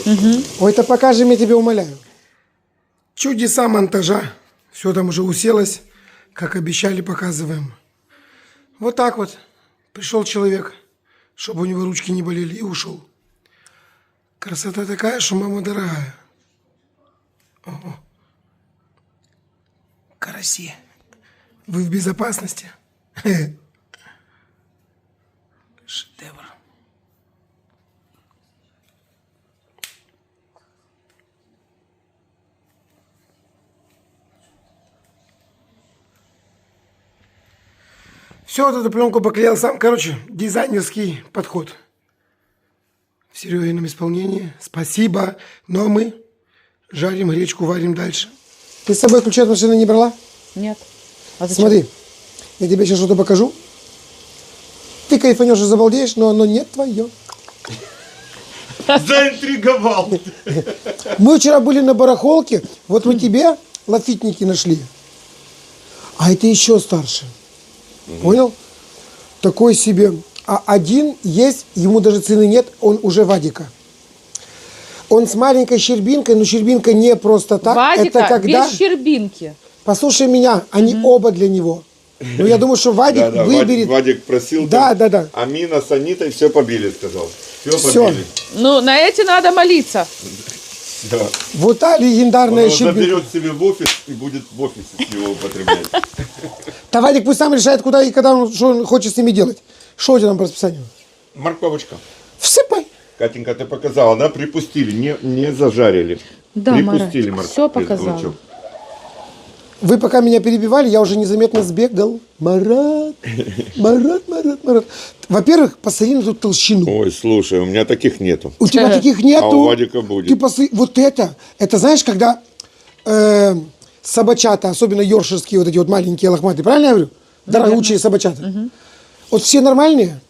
Ой, это покажем, я тебя умоляю. Чудеса монтажа. Все там уже уселось, как обещали, показываем. Вот так вот. Пришел человек, чтобы у него ручки не болели, и ушел. Красота такая, что мама дорогая. Ого. Караси. Вы в безопасности. Шедевр. Все, вот эту пленку поклеил сам. Короче, дизайнерский подход. В Серегином исполнении. Спасибо. Но мы жарим гречку, варим дальше. Ты с собой ключи от машины не брала? Нет. А зачем? Смотри, я тебе сейчас что-то покажу. Ты кайфанешь и забалдеешь, но оно не твое. Заинтриговал. Мы вчера были на барахолке, вот мы тебе лафитники нашли. А это еще старше. Понял? Такой себе. А один есть, ему даже цены нет, он уже Вадика. Он с маленькой щербинкой, но щербинка не просто так. Вадика это когда... без щербинки. Послушай меня, они оба для него. Но я думаю, что Вадик Да, выберет... Вадик просил. Да, там, да, да. Амина с Анитой все побили, сказал. Все Всё. побили. Ну, на эти надо молиться. Да. Вот та Он легендарная его щербинка. заберет себе в офис и будет в офисе с него употреблять. Да Вадик пусть сам решает, куда и когда он, что он хочет с ними делать. Что у тебя там по расписанию? Морковочка. Всыпай. Катенька, ты показала, да? Припустили, не зажарили. Да, Припустили Марат, морковку. всё показала. лучок. Вы пока меня перебивали, я уже незаметно сбегал. Марат, Марат. Во-первых, посмотри на эту толщину. Ой, слушай, у меня таких нету. У тебя таких нету. А у Вадика будет. Ты посмотри, вот это знаешь, когда собачата, особенно йоркширские вот эти вот маленькие лохматые, правильно я говорю? Дорогучие собачата. Вот все нормальные,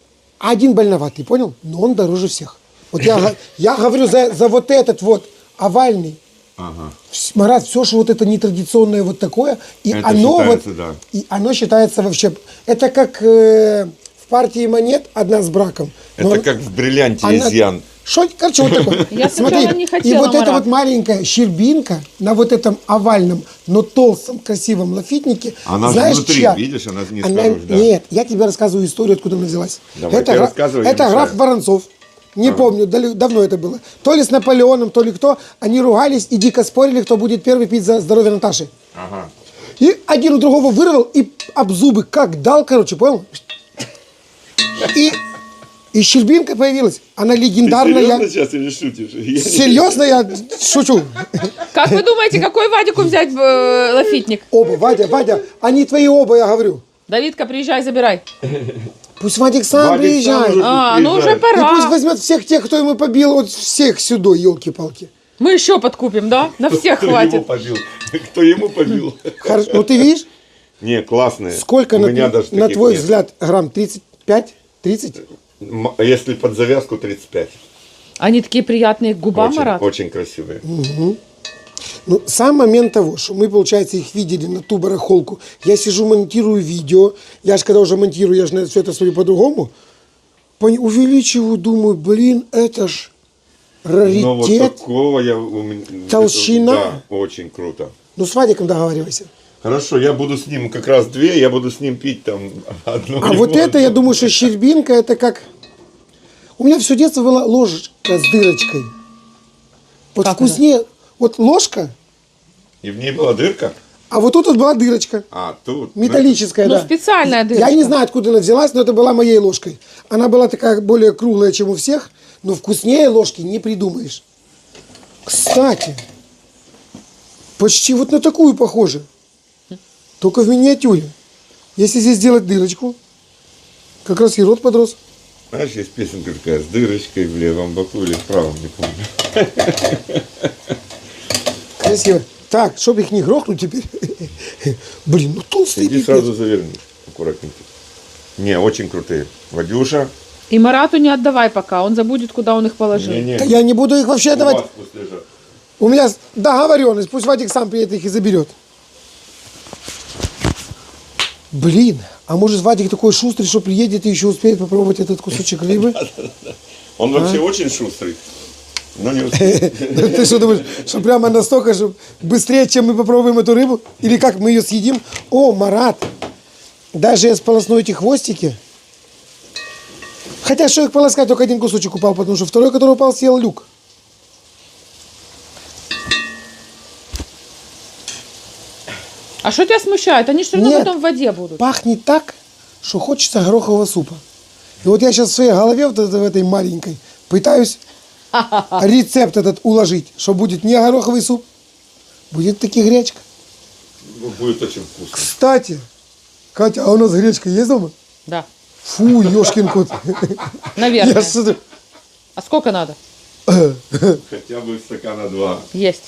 а один больноватый, понял? Но он дороже всех. Вот я говорю за вот этот вот овальный. Ага. Марат, все, что вот это нетрадиционное вот такое, и Это оно считается, вот, да. и оно считается вообще, это как в партии монет одна с браком. Но Это как в бриллианте она- изъян, Что, короче, вот такое. Я сначала не и хотела, вот эта Марат. вот маленькая щербинка на вот этом овальном, но толстом, красивом лафитнике. Она же знаешь, внутри, чья? видишь, она не Она- скажешь, да. Нет, я тебе рассказываю историю, откуда она взялась. Давай, это ты гра- рассказывай, я это мешаю. граф Воронцов. Не помню, давно это было. То ли с Наполеоном, то ли кто. Они ругались и дико спорили, кто будет первый пить за здоровье Наташи. Ага. И один у другого вырвал и об зубы как дал, короче, понял? И щербинка появилась. Она легендарная. сейчас или шутишь? Серьезно, я шучу. Как вы думаете, какой Вадику взять лафитник? Оба, Вадя, они твои оба, я говорю. Давидка, приезжай, забирай. Пусть Вадик сам Вадик приезжает. сам уже А, ну уже приезжает. И пусть пора. возьмет всех тех, кто ему побил, вот всех сюда, елки-палки. Мы еще подкупим, да? На всех Кто ему хватит. побил? Кто ему побил? Хорошо. Ну ты видишь, Не, классные. сколько, У меня на даже на таких твой нет. взгляд, грамм? 35? 30? Если под завязку 35. Они такие приятные к губам, Очень, Марат. очень красивые. Ну, сам момент того, что мы, получается, их видели на ту барахолку. Я сижу, монтирую видео. Я же, когда уже монтирую, я же на все это смотрю по-другому. Увеличиваю, думаю, блин, это ж раритет. Но вот такого я... Толщина. Да, очень круто. Ну, с Вадиком договаривайся. Хорошо, я буду с ним как раз две, я буду с ним пить там одну. А вот это, я думаю, что щербинка, это как... У меня все детство была ложечка с дырочкой. Вот Как вкуснее... Вот ложка, И в ней была дырка? а вот тут вот была дырочка. А, тут. Металлическая, Ну, да. специальная дырочка. Я не знаю, откуда она взялась, но это была моей ложкой. Она была такая более круглая, чем у всех, но вкуснее ложки не придумаешь. Кстати, почти вот на такую похоже. Только в миниатюре. Если здесь сделать дырочку, как раз и рот подрос. Знаешь, есть песенка такая с дырочкой в левом боку или в правом, не помню. Красиво. Так, чтобы их не грохнуть теперь. Блин, ну толстый Иди пипец. сразу заверни, аккуратненько. Не, очень крутые. Вадюша. И Марату не отдавай пока, он забудет, куда он их положил. Не-не, Да я не буду их вообще у отдавать. вас пусть лежат. У меня договоренность. Пусть Вадик сам приедет их и заберет. Блин, а может Вадик такой шустрый, что приедет и еще успеет попробовать этот кусочек рыбы? Он вообще очень шустрый. Но не успеет. Ты что думаешь, что прямо настолько, что быстрее, чем мы попробуем эту рыбу? Или как мы ее съедим? О, Марат, даже я сполосну эти хвостики. Хотя, что их полоскать, только один кусочек упал, потому что второй, который упал, съел Люк. А что тебя смущает? Они же все равно Нет. потом в воде будут. Пахнет так, что хочется горохового супа. И вот я сейчас в своей голове, вот в этой маленькой, пытаюсь рецепт этот уложить, что будет не гороховый суп, будет таки гречка. Будет очень вкусно. Кстати, Катя, а у нас гречка есть дома? Да, Фу, ёшкин кот. наверное. Я смотрю. А сколько надо? Хотя бы стакана 2. Есть.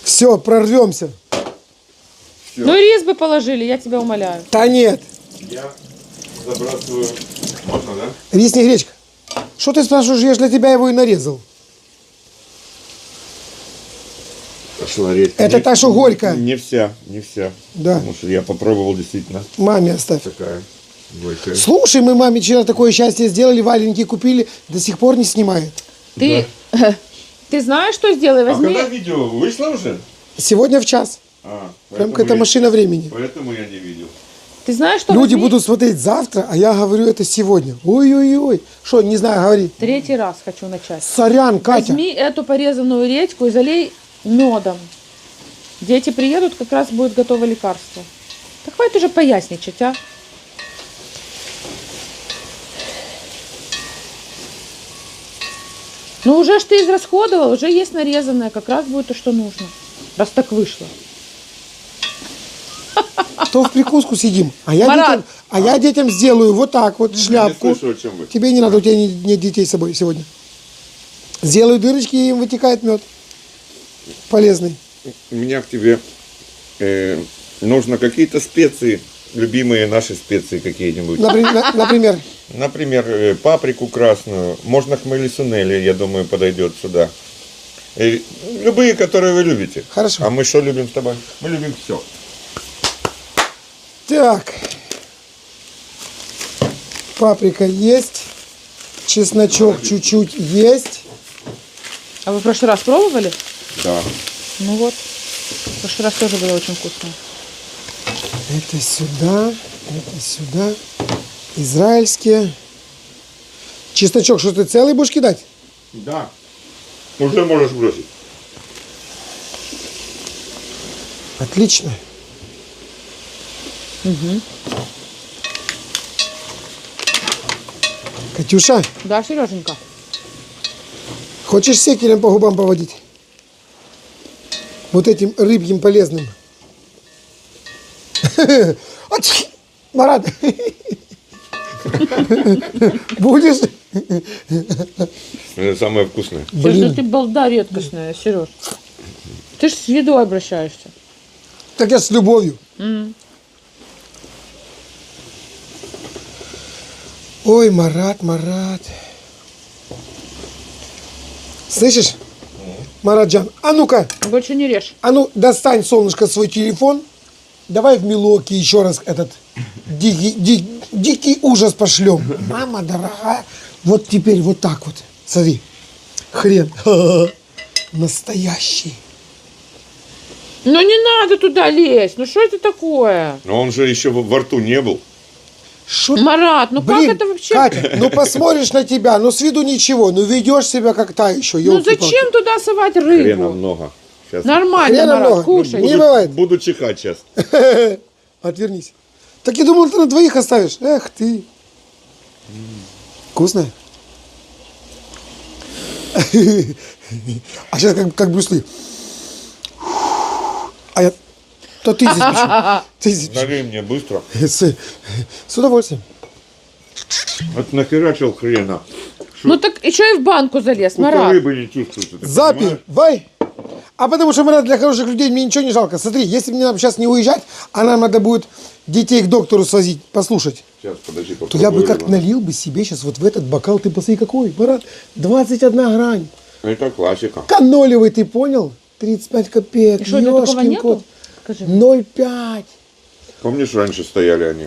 Все, прорвемся. Всё. Ну и рис бы положили, я тебя умоляю. Да нет, Я забрасываю. Можно, да? рис не гречка. Что ты спрашиваешь, я же для тебя его и нарезал. Пошла редька. Это та, что горькая. Не вся, не вся. Да. Потому что я попробовал действительно Маме оставь. такая горькая. Слушай, мы маме вчера такое счастье сделали, валенки купили, до сих пор не снимает. Ты, ты знаешь, что сделай? А Возьми. когда видео вышло уже? Сегодня в час. А, Прям поэтому какая-то я- машина времени. Поэтому я не видел. Ты знаешь, что Люди возьми будут смотреть завтра, а я говорю это сегодня. Ой-ой-ой. Что, не знаю, говори. третий раз хочу начать. Сорян, Катя. Возьми эту порезанную редьку и залей медом. Дети приедут, как раз будет готово лекарство. Да хватит уже поясничать, а? Ну уже ж ты израсходовал, уже есть нарезанное, как раз будет то, что нужно. Раз так вышло. То в прикуску сидим. А я, Марат. детям сделаю вот так вот шляпку. Не слышу, о чем вы. Тебе не надо, у тебя нет детей с собой сегодня. Сделаю дырочки, и им вытекает мед. Полезный. У меня к тебе нужно какие-то специи, любимые наши специи какие-нибудь. Например, Например, паприку красную, можно хмели-сунели, я думаю, подойдет сюда. Любые, которые вы любите. Хорошо. А мы что любим с тобой? Мы любим все. так. Паприка есть. Чесночок чуть-чуть есть. А вы в прошлый раз пробовали? Да. Ну вот. В прошлый раз тоже было очень вкусно. Это сюда, это сюда. Израильские. Чесночок, что ты целый будешь кидать? Да. Уже можешь бросить. Отлично. Катюша, Да, Сереженька. хочешь секелем по губам поводить? Вот этим рыбьим полезным. Ать! Марат, будешь? Это самое вкусное. Слушай, ты балда редкостная, Сереж. Ты ж с едой обращаешься. Так я с любовью. Ой, Марат, Марат. Слышишь? Мараджан, а ну-ка, Больше не режь. а ну достань, солнышко, свой телефон. Давай в Милоке еще раз этот дикий ужас пошлем. Мама дорогая, вот теперь вот так вот. Смотри, хрен. Настоящий. Ну не надо туда лезть. Ну что это такое? Но он же еще во рту не был. Шо Марат, ну Блин, как это вообще? Катя, ну посмотришь на тебя, ну с виду ничего, ну ведешь себя как та еще, Ну ёлки-палки. зачем туда совать Хрена рыбу? много. Сейчас Нормально, Хрена Марат, много. кушай. Не бывает. буду чихать сейчас. Отвернись. Так я думал, ты на двоих оставишь. Эх ты. Вкусно? А сейчас как Брюс Ли. А я... То ты здесь почему? Ты здесь почему? Налей мне быстро. С удовольствием. Вот нахерачил хрена. Ну так еще и в банку залез, Вкуса Марат. рыбы не чувствуется. ты Запи, понимаешь? вай. А потому что, Марат, для хороших людей мне ничего не жалко. Смотри, если мне нам сейчас не уезжать, а нам надо будет детей к доктору свозить, послушать, Сейчас, подожди, то я бы попробую как рыбу. налил бы себе сейчас вот в этот бокал. Ты посмотри какой, Марат, 21 грань. Это классика. Канолевый, ты понял? 35 копеек. И что, для такого Ёшкин нету? кот. Скажи. 0,5. Помнишь, раньше стояли они?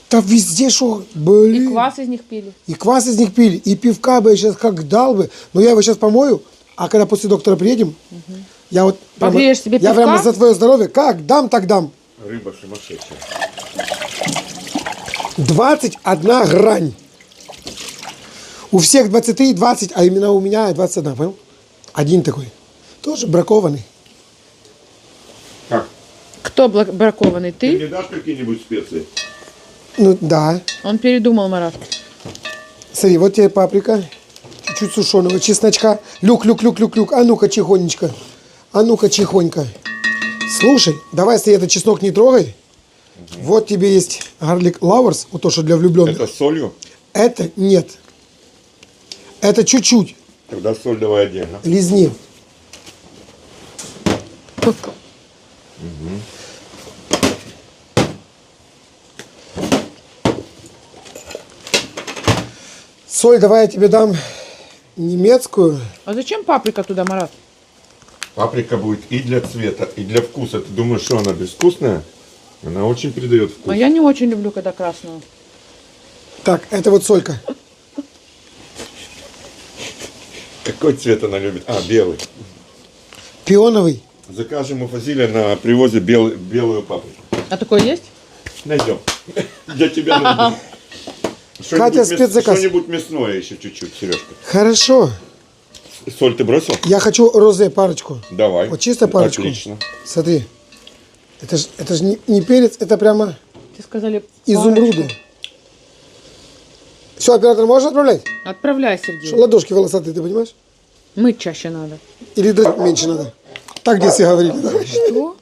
Да везде что, И блин. квас из них пили. И квас из них пили, и пивка бы я сейчас как дал бы. Но я его сейчас помою, а когда после доктора приедем, я вот прямо, Погреешь себе я пивка? прямо за твое здоровье, как дам, так дам. Рыба сумасшедшая. 21 грань. У всех 23, 20, а именно у меня 21, понял? Один такой. Тоже бракованный. Как? Кто бракованный? Ты Ты? мне дашь какие-нибудь специи? Ну да. Он передумал, Марат. Смотри, вот тебе паприка, чуть-чуть сушеного чесночка. Люк. А ну-ка, тихонечко. А ну-ка, тихонько. Слушай, давай, если этот чеснок не трогай. Вот тебе есть гарлик лаверс, вот то, что для влюбленных. Это с солью? Это нет. Это чуть-чуть. Тогда соль давай отдельно. Лизни. Соль давай я тебе дам немецкую. А зачем паприка туда, Марат? Паприка будет и для цвета, и для вкуса. Ты думаешь, что она безвкусная? Она очень передает вкус. А я не очень люблю, когда красную. Так, это вот солька. Какой цвет она любит? А, белый. Пионовый. Закажем у Фазиля на привозе белую паприку. А такое есть? Найдем. Для тебя найдем. Катя, спецзаказ. Что-нибудь мясное еще чуть-чуть, Сережка. Хорошо. Соль ты бросил? Я хочу розе парочку. Давай. Вот чисто парочку. Отлично. Смотри. Это ж не перец, это прямо Ты сказали изумруды. парочку. Все, оператор, можешь отправлять? Отправляй, Сергей. Что, ладошки волосатые, ты понимаешь? Мыть чаще надо. Или драть меньше надо? Так здесь и говорили. Да? Что?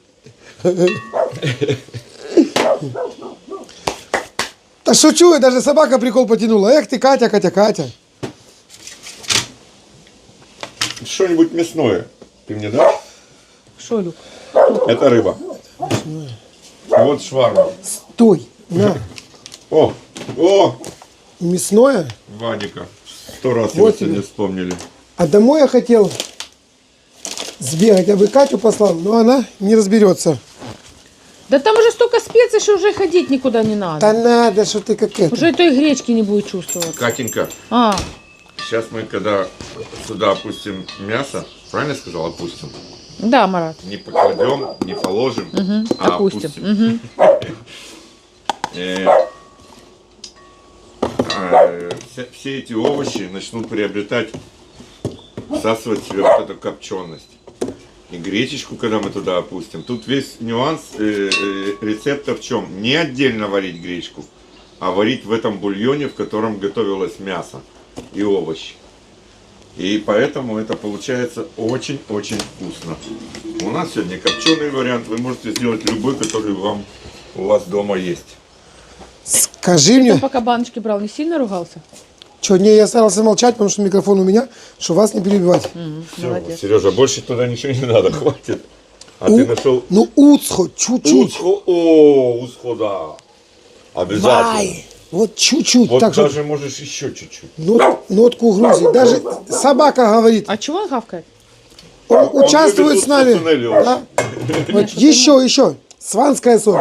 Да шучу, и даже собака прикол потянула. Эх ты, Катя. Что-нибудь мясное. Ты мне дашь? Что, Люк? Это рыба. Вот шварма. Стой, на. О! Мясное. Ваника. 100 раз Вот его сегодня тебе. вспомнили. А домой я хотел сбегать, я бы Катю послал, но она не разберется. Да там уже столько специй, что уже ходить никуда не надо. Да надо, что ты как это. Уже и той гречки не будет чувствовать. Катенька, А, сейчас мы, когда сюда опустим мясо, правильно я сказал, опустим? Да, Марат. Не покладем, не положим, а Опустим. опустим. Все эти овощи начнут приобретать, всасывать в себя вот эту копченость. И гречечку, когда мы туда опустим. Тут весь нюанс рецепта в чем? Не отдельно варить гречку, а варить в этом бульоне, в котором готовилось мясо и овощи. И поэтому это получается очень-очень вкусно. У нас сегодня копченый вариант. Вы можете сделать любой, который у вас дома есть. Скажи Ты мне, пока баночки брал, не сильно ругался? что не, я старался молчать, потому что микрофон у меня, что вас не перебивать. Всё, Молодец. Сережа, больше туда ничего не надо, хватит. А ты нашел Ну, уцхо, чуть-чуть. Усхо, да. Обязательно. Вай, вот чуть-чуть. Вот так, даже чтобы можешь еще чуть-чуть. нотку Грузии. Даже собака говорит, А чего он гавкает? он участвует любит с нами. туннели очень. Да? Вот еще. Сванская соль.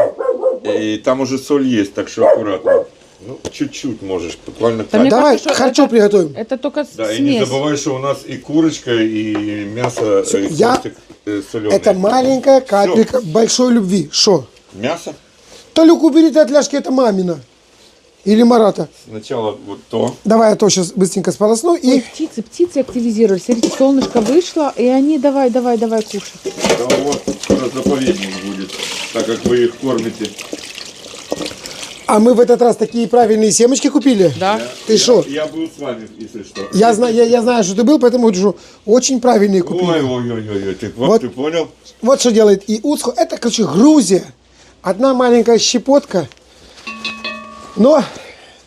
И там уже соль есть, так что аккуратно. Ну, чуть-чуть можешь, буквально Да мне так. Давай, кажется, что харчо это- приготовим. Это только Да, и не смесь. забывай, что у нас и курочка, и мясо, и Я- хвостик соленый. Это маленькая капелька большой любви. Что? Мясо. Толюку убери ты от ляжки, это мамина. Или Марата. Сначала вот то. Давай я то сейчас быстренько сполосну Ой, и... птицы активизировались. Смотрите, солнышко вышло, и они давай кушать. Да вот, скоро заповедник будет, так как вы их кормите. А мы в этот раз такие правильные семечки купили? Да. Ты что? Я был с вами, если что. Я знаю, что ты был, поэтому говорю, что очень правильные купили. Ой, ты, Вот. ты понял? Вот что делает и Уцхо. Это, короче, Грузия. Одна маленькая щепотка. Но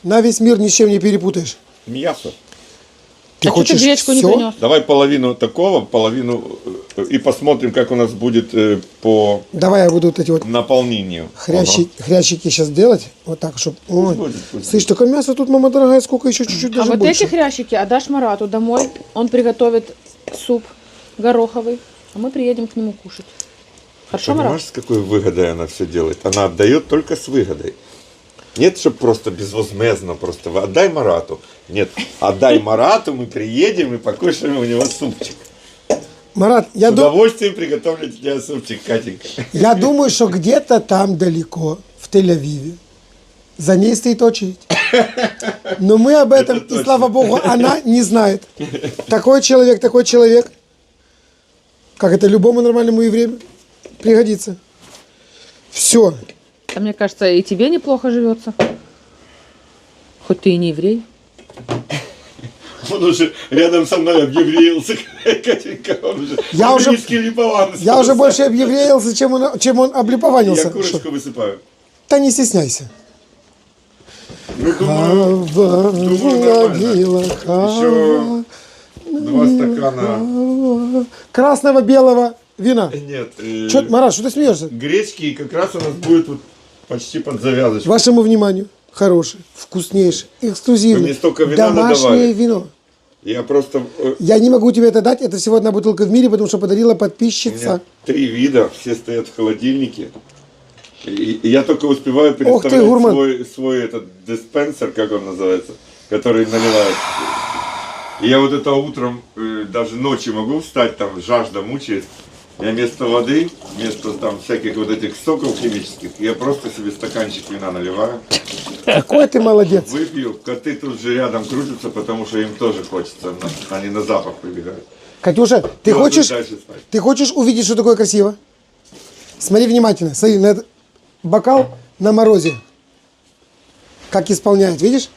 на весь мир ни с чем не перепутаешь. Мясо. Ты А что ты гречку не всё? принес? Давай половину такого, половину и посмотрим, как у нас будет по Давай я буду вот эти вот наполнению. хрящики сейчас делать. Вот так, чтобы... Ой. будет, пусть Слышь, такое мясо тут, мама дорогая, сколько еще чуть-чуть А даже вот больше. эти хрящики отдашь Марату домой, он приготовит суп гороховый, а мы приедем к нему кушать. Хорошо, Марат? Понимаешь, с какой выгодой она все делает? Она отдает только с выгодой. Нет, чтобы просто безвозмездно, просто отдай Марату. Нет, отдай Марату, мы приедем и покушаем у него супчик. Марат, С удовольствием приготовлю для тебя супчик, Катенька. я думаю, что где-то там далеко, в Тель-Авиве, за ней стоит очередь. Но мы об этом, Это и точно. слава богу, она не знает. Такой человек, как это любому нормальному еврею пригодится. Все. А мне кажется, и тебе неплохо живется. Хоть ты и не еврей. Он уже рядом со мной объевреился, Катенька. Он уже Я уже- английский липован. Я уже больше объевреился, чем он облипованился. Я курочку высыпаю. Да не стесняйся. Ну, думаю, нормально. Еще 2 стакана. Красного, белого вина. Нет. Чё, Марат, что ты смеешься? Гречки, и как раз у нас будет вот почти под завязочку. Вашему вниманию. Хороший, вкуснейший, эксклюзивный. Вы мне столько вина домашнее надавали. вино. Я просто... Я не могу тебе это дать, это всего одна бутылка в мире, потому что подарила У меня подписчица. 3 вида, все стоят в холодильнике. И я только успеваю Ох ты, представлять гурман. свой этот диспенсер, как он называется, который наливает. И я вот это утром, даже ночью могу встать, там жажда мучает. Я вместо воды, вместо там всяких вот этих соков химических, я просто себе стаканчик вина наливаю, Какой ты молодец. выпью. Коты тут же рядом крутятся, потому что им тоже хочется, они на запах прибегают. Катюша, ты Ложусь хочешь, дальше спать. ты хочешь увидеть, что такое красиво? Смотри внимательно. Смотри на этот бокал на морозе. Как исполняет, видишь?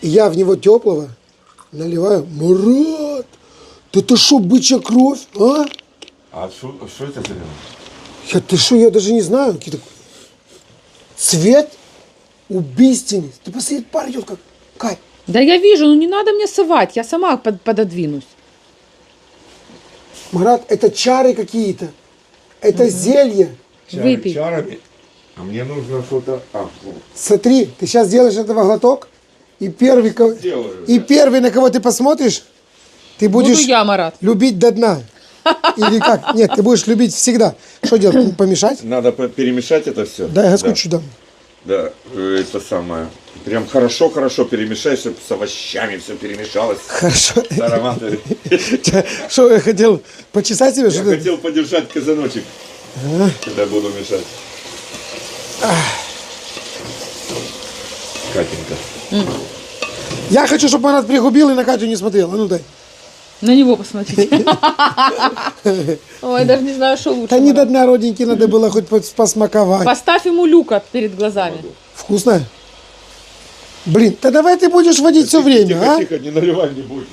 И я в него теплого наливаю. Марат, да ты что, бычья кровь, а? А что это за вино? Ты что, я даже не знаю. Какие-то... Цвет убийственный. Ты посмотри, пар идет как... Кать, Да я вижу, ну не надо мне совать, я сама пододвинусь. Марат, это чары какие-то. Это зелье. Выпей. Чарами. А мне нужно что-то... Смотри, ты сейчас делаешь этого глоток, и первый, Делаю, и да. первый, на кого ты посмотришь, ты будешь Буду я, Марат. любить до дна. Или как? Нет, ты будешь любить всегда. Что делать? Помешать? Надо перемешать это все. Дай я скотчу дам. Да, это самое. Прям хорошо-хорошо перемешай, чтобы с овощами все перемешалось. Хорошо. С ароматами. Что, я хотел почесать тебя? Я Что ты? хотел подержать казаночек, когда буду мешать. Катенька. Я хочу, чтобы Марат пригубил и на Катю не смотрел. А ну дай. На него посмотрите. Ой, даже не знаю, что лучше. Да не до дна, родненький, надо было хоть посмаковать. Поставь ему люка перед глазами. Вкусно? Блин, да давай ты будешь водить все время, Тихо, а? тихо, не наливай не будет.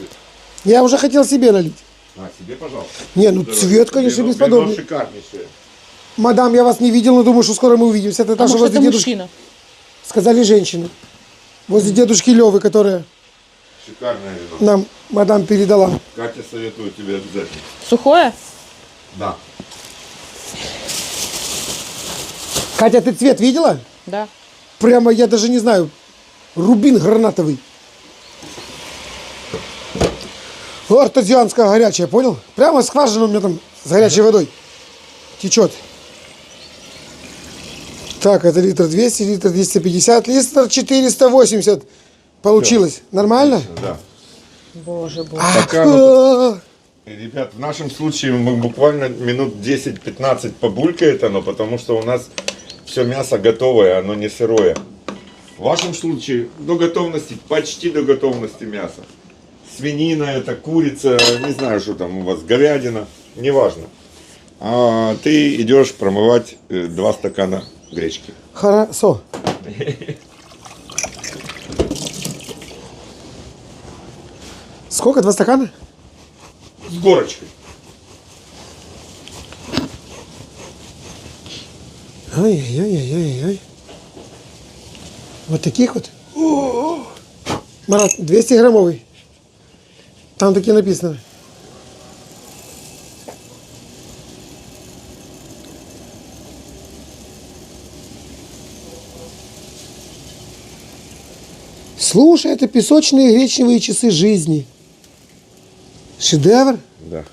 Я уже хотел себе налить. А, себе, пожалуйста. Не, ну цвет, конечно, Вино бесподобный. шикарнейшее. Мадам, я вас не видел, но думаю, что скоро мы увидимся. Это та, А что может, возле это дедушки. мужчина? Сказали женщины. Возле дедушки Левы, которая Шикарное вино. нам мадам передала. Катя, советую тебе обязательно. Сухое? Да. Катя, ты цвет видела? Да. Прямо, я даже не знаю, рубин гранатовый. Артезианская горячая, понял? Прямо скважина у меня там с горячей водой течет. Так, это литр 200, литр 250, литр 480 получилось. Нормально? Да. Боже, боже. Пока А, Ребят, в нашем случае мы буквально минут 10-15 побулькает оно, потому что у нас все мясо готовое, оно не сырое. В вашем случае до готовности, почти до готовности мяса. Свинина, это курица, не знаю, что там у вас, говядина, неважно. А ты идешь промывать 2 стакана гречки. Хорошо. Сколько? 2 стакана? С горочкой. Ай-яй-яй-яй-яй. Вот таких вот. О! Марат, 200 граммовый. Там такие написано. Слушай, это песочные гречневые часы жизни. Шедевр. Да.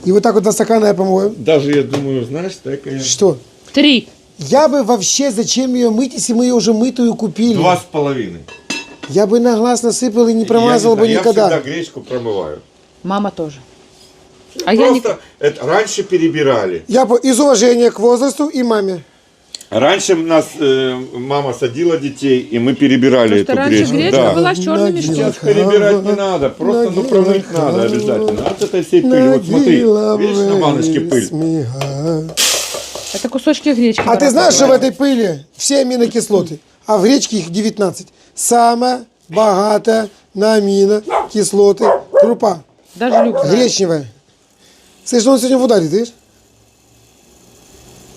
И вот так вот 2 стакана я помою. Даже я думаю, знаешь, такая... Что? 3. Я бы вообще, зачем ее мыть, если мы ее уже мытую купили? 2,5. Я бы на глаз насыпал и не промазал бы Я никогда. всегда гречку промываю. Мама тоже. А я не... Просто это раньше перебирали. Из уважения к возрасту и маме. Раньше нас мама садила детей, и мы перебирали Потому что эту раньше гречку. гречка Да. была с черными Нагила. Сейчас штучками. перебирать не надо, просто ну промыть надо обязательно. От этой всей пыли. Вот смотри, видишь на баночке пыль? Это кусочки гречки. А ты знаешь, что в этой пыли все аминокислоты, а в гречке их 19. Самая богатая на аминокислоты крупа. Даже люк знает. Гречневая. Слышь, он сегодня в ударе, ты видишь?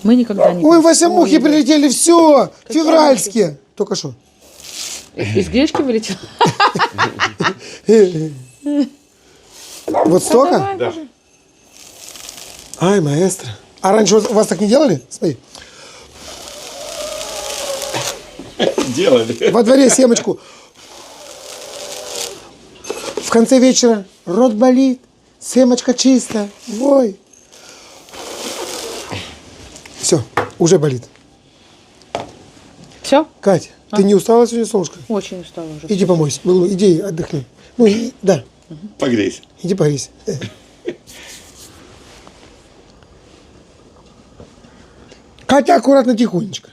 Мы никогда не... Ой, Вася, мухи прилетели, все, февральские. Только что. Из гречки вылетел? Вот столько? Да. Ай, маэстро. А раньше у вас так не делали? Смотри. Делали. Во дворе семечку. В конце вечера рот болит, семечка чистая. Ой. Все, уже болит. Все? Катя, ты не устала сегодня, солнышко? Очень устала уже. Иди помойся. Иди отдохни. Ну, да, Погрейся. иди погрейся. Катя, аккуратно, тихонечко.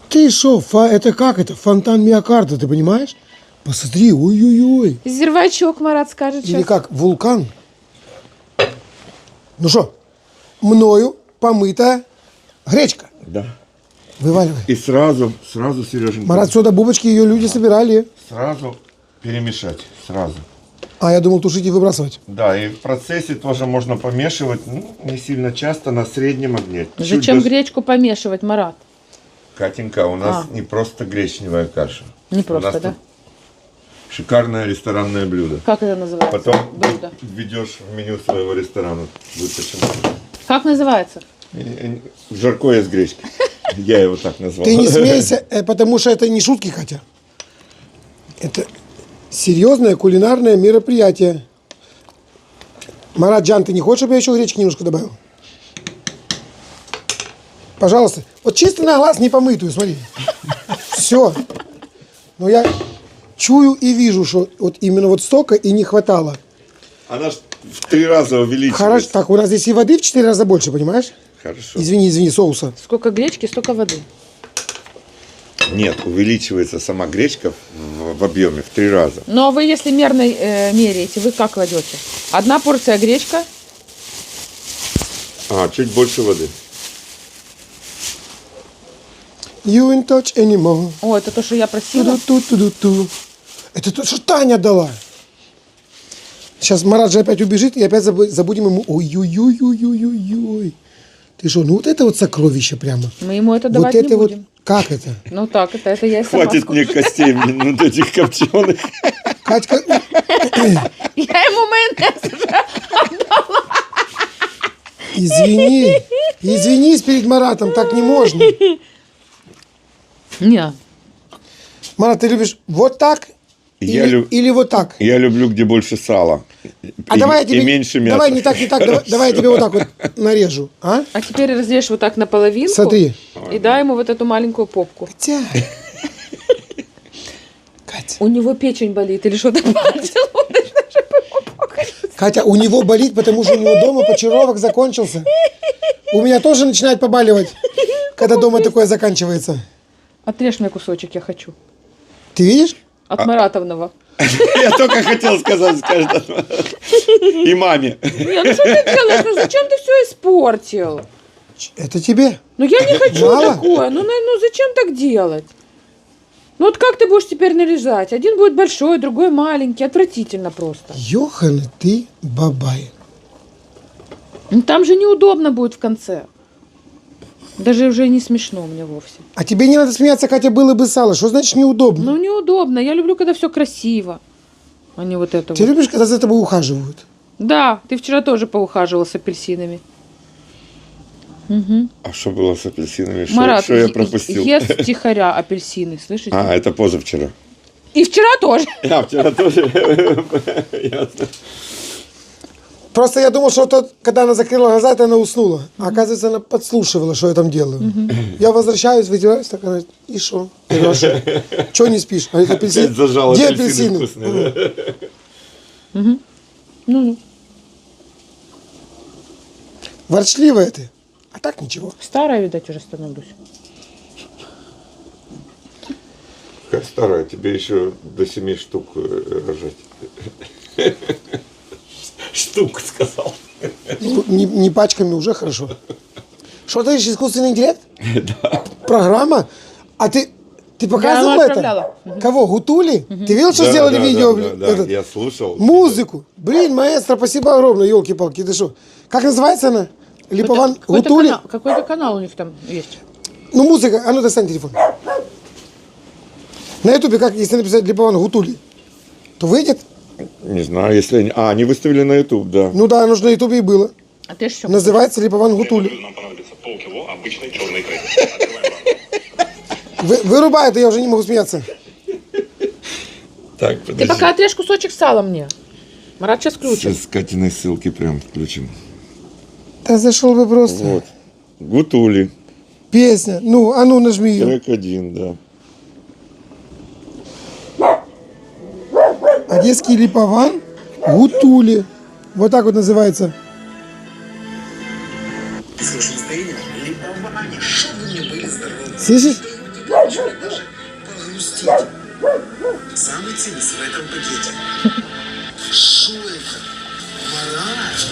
Ты шо, это как это? Фонтан миокарда, ты понимаешь? Посмотри, ой-ой-ой. Зервачок, Марат скажет Или сейчас. как, вулкан. Ну что, мною помытая гречка. Да. Вываливай. И сразу, Сереженька, Марат, сюда бубочки ее люди собирали. сразу перемешать. Сразу. А я думал тушить и выбрасывать. Да, и в процессе тоже можно помешивать, ну, не сильно часто, на среднем огне. Чуть Зачем даже- гречку помешивать, Марат? Катенька, у нас не просто гречневая каша. Не У просто, нас да? тут шикарное ресторанное блюдо. Как это называется? Потом Блюдо. введешь в меню своего ресторана. Будет почему. Как называется? Жаркое с гречкой. Я его так назвал. Ты не смейся, потому что это не шутки, Катя. Это серьезное кулинарное мероприятие. Марат, Джан, ты не хочешь, чтобы я еще гречки немножко добавил? Пожалуйста. Вот чисто на глаз не помытую, смотри. Все. Но я чую и вижу, что вот именно вот столько и не хватало. Она ж в 3 раза увеличивается. Хорошо. Так, у нас здесь и воды в 4 раза больше, понимаешь? Хорошо. Извини, соуса. Сколько гречки, столько воды. Нет, увеличивается сама гречка в объеме в 3 раза. Ну а вы, если мерно меряете, вы как кладете? Одна порция гречка. Чуть больше воды. You ain't touch anymore. О, это то, что я просила. Ту-ду-ту-ту-ду-ту. Это то, что Таня дала. Сейчас Марат же опять убежит, и опять забудем ему. Ой-ой-ой-ой-ой-ой. Ты что, ну вот это вот сокровище прямо. Мы ему это Вот давать это не вот. будем. Как это? Ну так, это я и сама Хватит скушаю. мне костей вот этих копченых. Катька, Я ему майонез уже. извинись перед Маратом, так не можно. Не. Марат, ты любишь вот так или вот так? Я люблю, где больше сала. А давай я тебе, и меньше мяса. давай не так, давай я тебе вот так вот нарежу. А? А теперь разрежь вот так наполовинку. Смотри. И дай ему вот эту маленькую попку. Катя. Катя. У него печень болит или что-то Катя, у него болит, потому что у него дома почаровок закончился. У меня тоже начинает побаливать, когда дома такое заканчивается. Отрежь мне кусочек, я хочу. Ты видишь? От Маратовного. Я только хотел сказать, скажет. И маме. Не, ну что ты делаешь? Ну зачем ты все испортил? Это тебе. Ну я не хочу Мало? такое. Ну зачем так делать? Ну вот как ты будешь теперь нарезать? Один будет большой, другой маленький. Отвратительно просто. Ёхана ты бабай. Ну там же неудобно будет в конце. Даже уже не смешно мне вовсе. А тебе не надо смеяться, Катя, было бы сало. Что значит неудобно? Ну неудобно. Я люблю, когда все красиво. А не вот это Ты вот. любишь, когда за тобой ухаживают? Да, ты вчера тоже поухаживал с апельсинами. Угу. А что было с апельсинами? Марат, Что я пропустил? ест втихаря апельсины, слышите? Это позавчера. И вчера тоже. Вчера тоже. Ясно. Просто я думал, что тот, когда она закрыла глаза, это она уснула. А оказывается, она подслушивала, что я там делаю. Я возвращаюсь, вытираюсь, так она говорит, и что? Я говорю, что не спишь? А это апельсин. Опять зажал Где апельсины апельсины? вкусные, да? Ну, Ворчливая ты. А так ничего. старая, видать, уже становлюсь. Какая старая, тебе еще до 7 штук рожать. Штук, сказал. Ну, не пачками уже хорошо. Что ты ищешь, искусственный интеллект? Да. Программа? А ты показывал она это? отправляла. Кого? Гутули? Ты видел, что сделали видео? Да, этот? я слушал. Музыку. Блин, маэстро, спасибо огромное, елки-палки. Ты что? Как называется она? Липован Какой-то Гутули? какой-то канал у них там есть. Ну, музыка. А ну, достань телефон. На ютубе, как, если написать Липован Гутули, то выйдет? Не знаю, если они... они выставили на YouTube, да. Ну да, оно же на ютубе и было. А ты ж все. Называется Липован Гутули. Нам понадобится полкило обычной черной икры. Вырубай это, я уже не могу смеяться. Так, Ты подожди. пока отрежь кусочек сала мне. Марат сейчас включит. Сейчас с Катиной ссылки прям включим. Да зашел бы просто. Вот. Гутули. Песня. Ну, а ну нажми ее. Трек 1, да. Одесский Липован Гутули. Вот так вот называется. Слушай, настроение Липоване, чтоб вы мне были здоровы. Слышишь? Даже погрустить. Самый цинис в этом пакете. Шо это? Марат?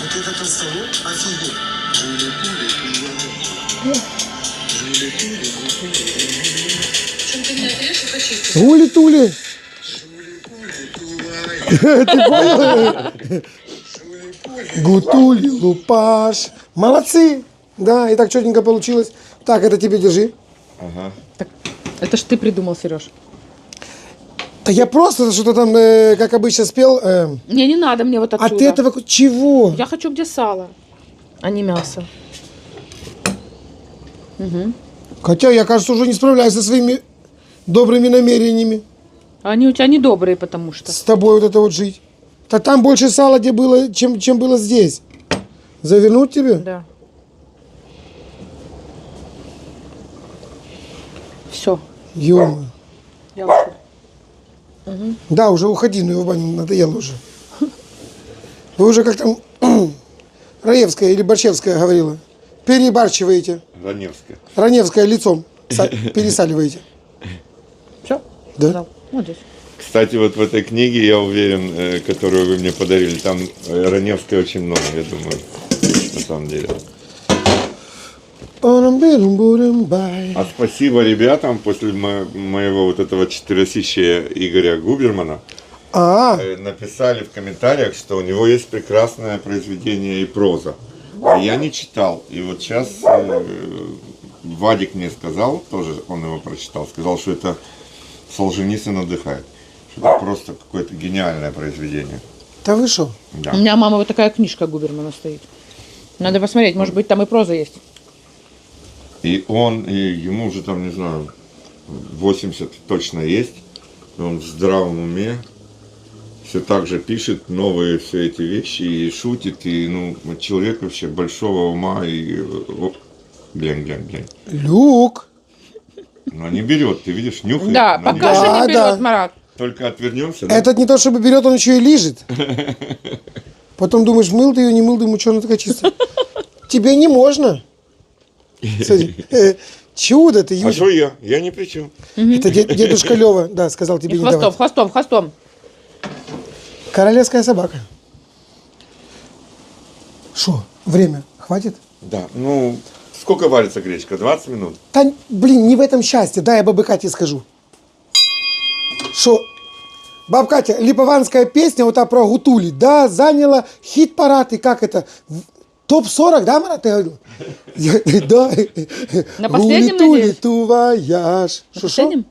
Вот это толстолоб? Офигеть. Жули-пули, Гули-тули. Жули-пули, Ты понял? Гутули, лупаш. Молодцы. Да, и так четенько получилось. Так, это тебе держи. Так, это ж ты придумал, Сереж. Да я просто что-то там, как обычно, спел. Не надо мне вот А отсюда. ты этого чего? Я хочу где сало, а не мясо. Хотя я, кажется, уже не справляюсь со своими добрыми намерениями. Они у тебя недобрые, потому что. С тобой вот это вот жить. Да там больше сала, где было, чем было здесь. Завернуть тебе? Да. Все. Ё-моё. Я ушла. Да, уже уходи, ну его баню надоело уже. Вы уже как там Раевская или Борщевская говорила. Перебарчиваете. Раневская. Раневская лицом пересаливаете. Все? Да? Вот здесь. Кстати, вот в этой книге, я уверен, которую вы мне подарили, там Раневской очень много, я думаю, на самом деле. А спасибо ребятам после моего вот этого четверосищия Игоря Губермана. Написали в комментариях, что у него есть прекрасное произведение и проза. А я не читал. И вот сейчас Вадик мне сказал, тоже он его прочитал, сказал, что это Солженицын отдыхает. Что это просто какое-то гениальное произведение. Да вы шо? У Да. меня мама вот такая книжка Губермана стоит. Надо посмотреть, может быть, там и проза есть. И он, и ему уже там, не знаю, 80 точно есть. И он в здравом уме. Все так же пишет новые все эти вещи и шутит. И ну, человек вообще большого ума и... Глянь. Люк. Но не берет, ты видишь, нюхает. Да, но не пока берет. же не Да, берет, да. Марат. Только отвернемся, да? Этот не то чтобы берет, он еще и лижет. Потом думаешь, мыл ты ее, не мыл, думаю, что она такая чистая. Тебе не можно. Смотри, чудо ты, А Юля. что я? Я ни при чем. Это дедушка Лева, да, сказал тебе И не давать. хвостом. Королевская собака. Шо, время хватит? Да, ну, сколько варится гречка? 20 минут? Да, блин, не в этом счастье. Да, я бабе Кате скажу. Шо, баб Катя, липованская песня, вот та про Гутули, да, заняла хит-парад, и как это, топ-40, да, Марат, ты говорил? Да. На последнем, Гули-тули, надеюсь? ту вояж. На Шо? последнем?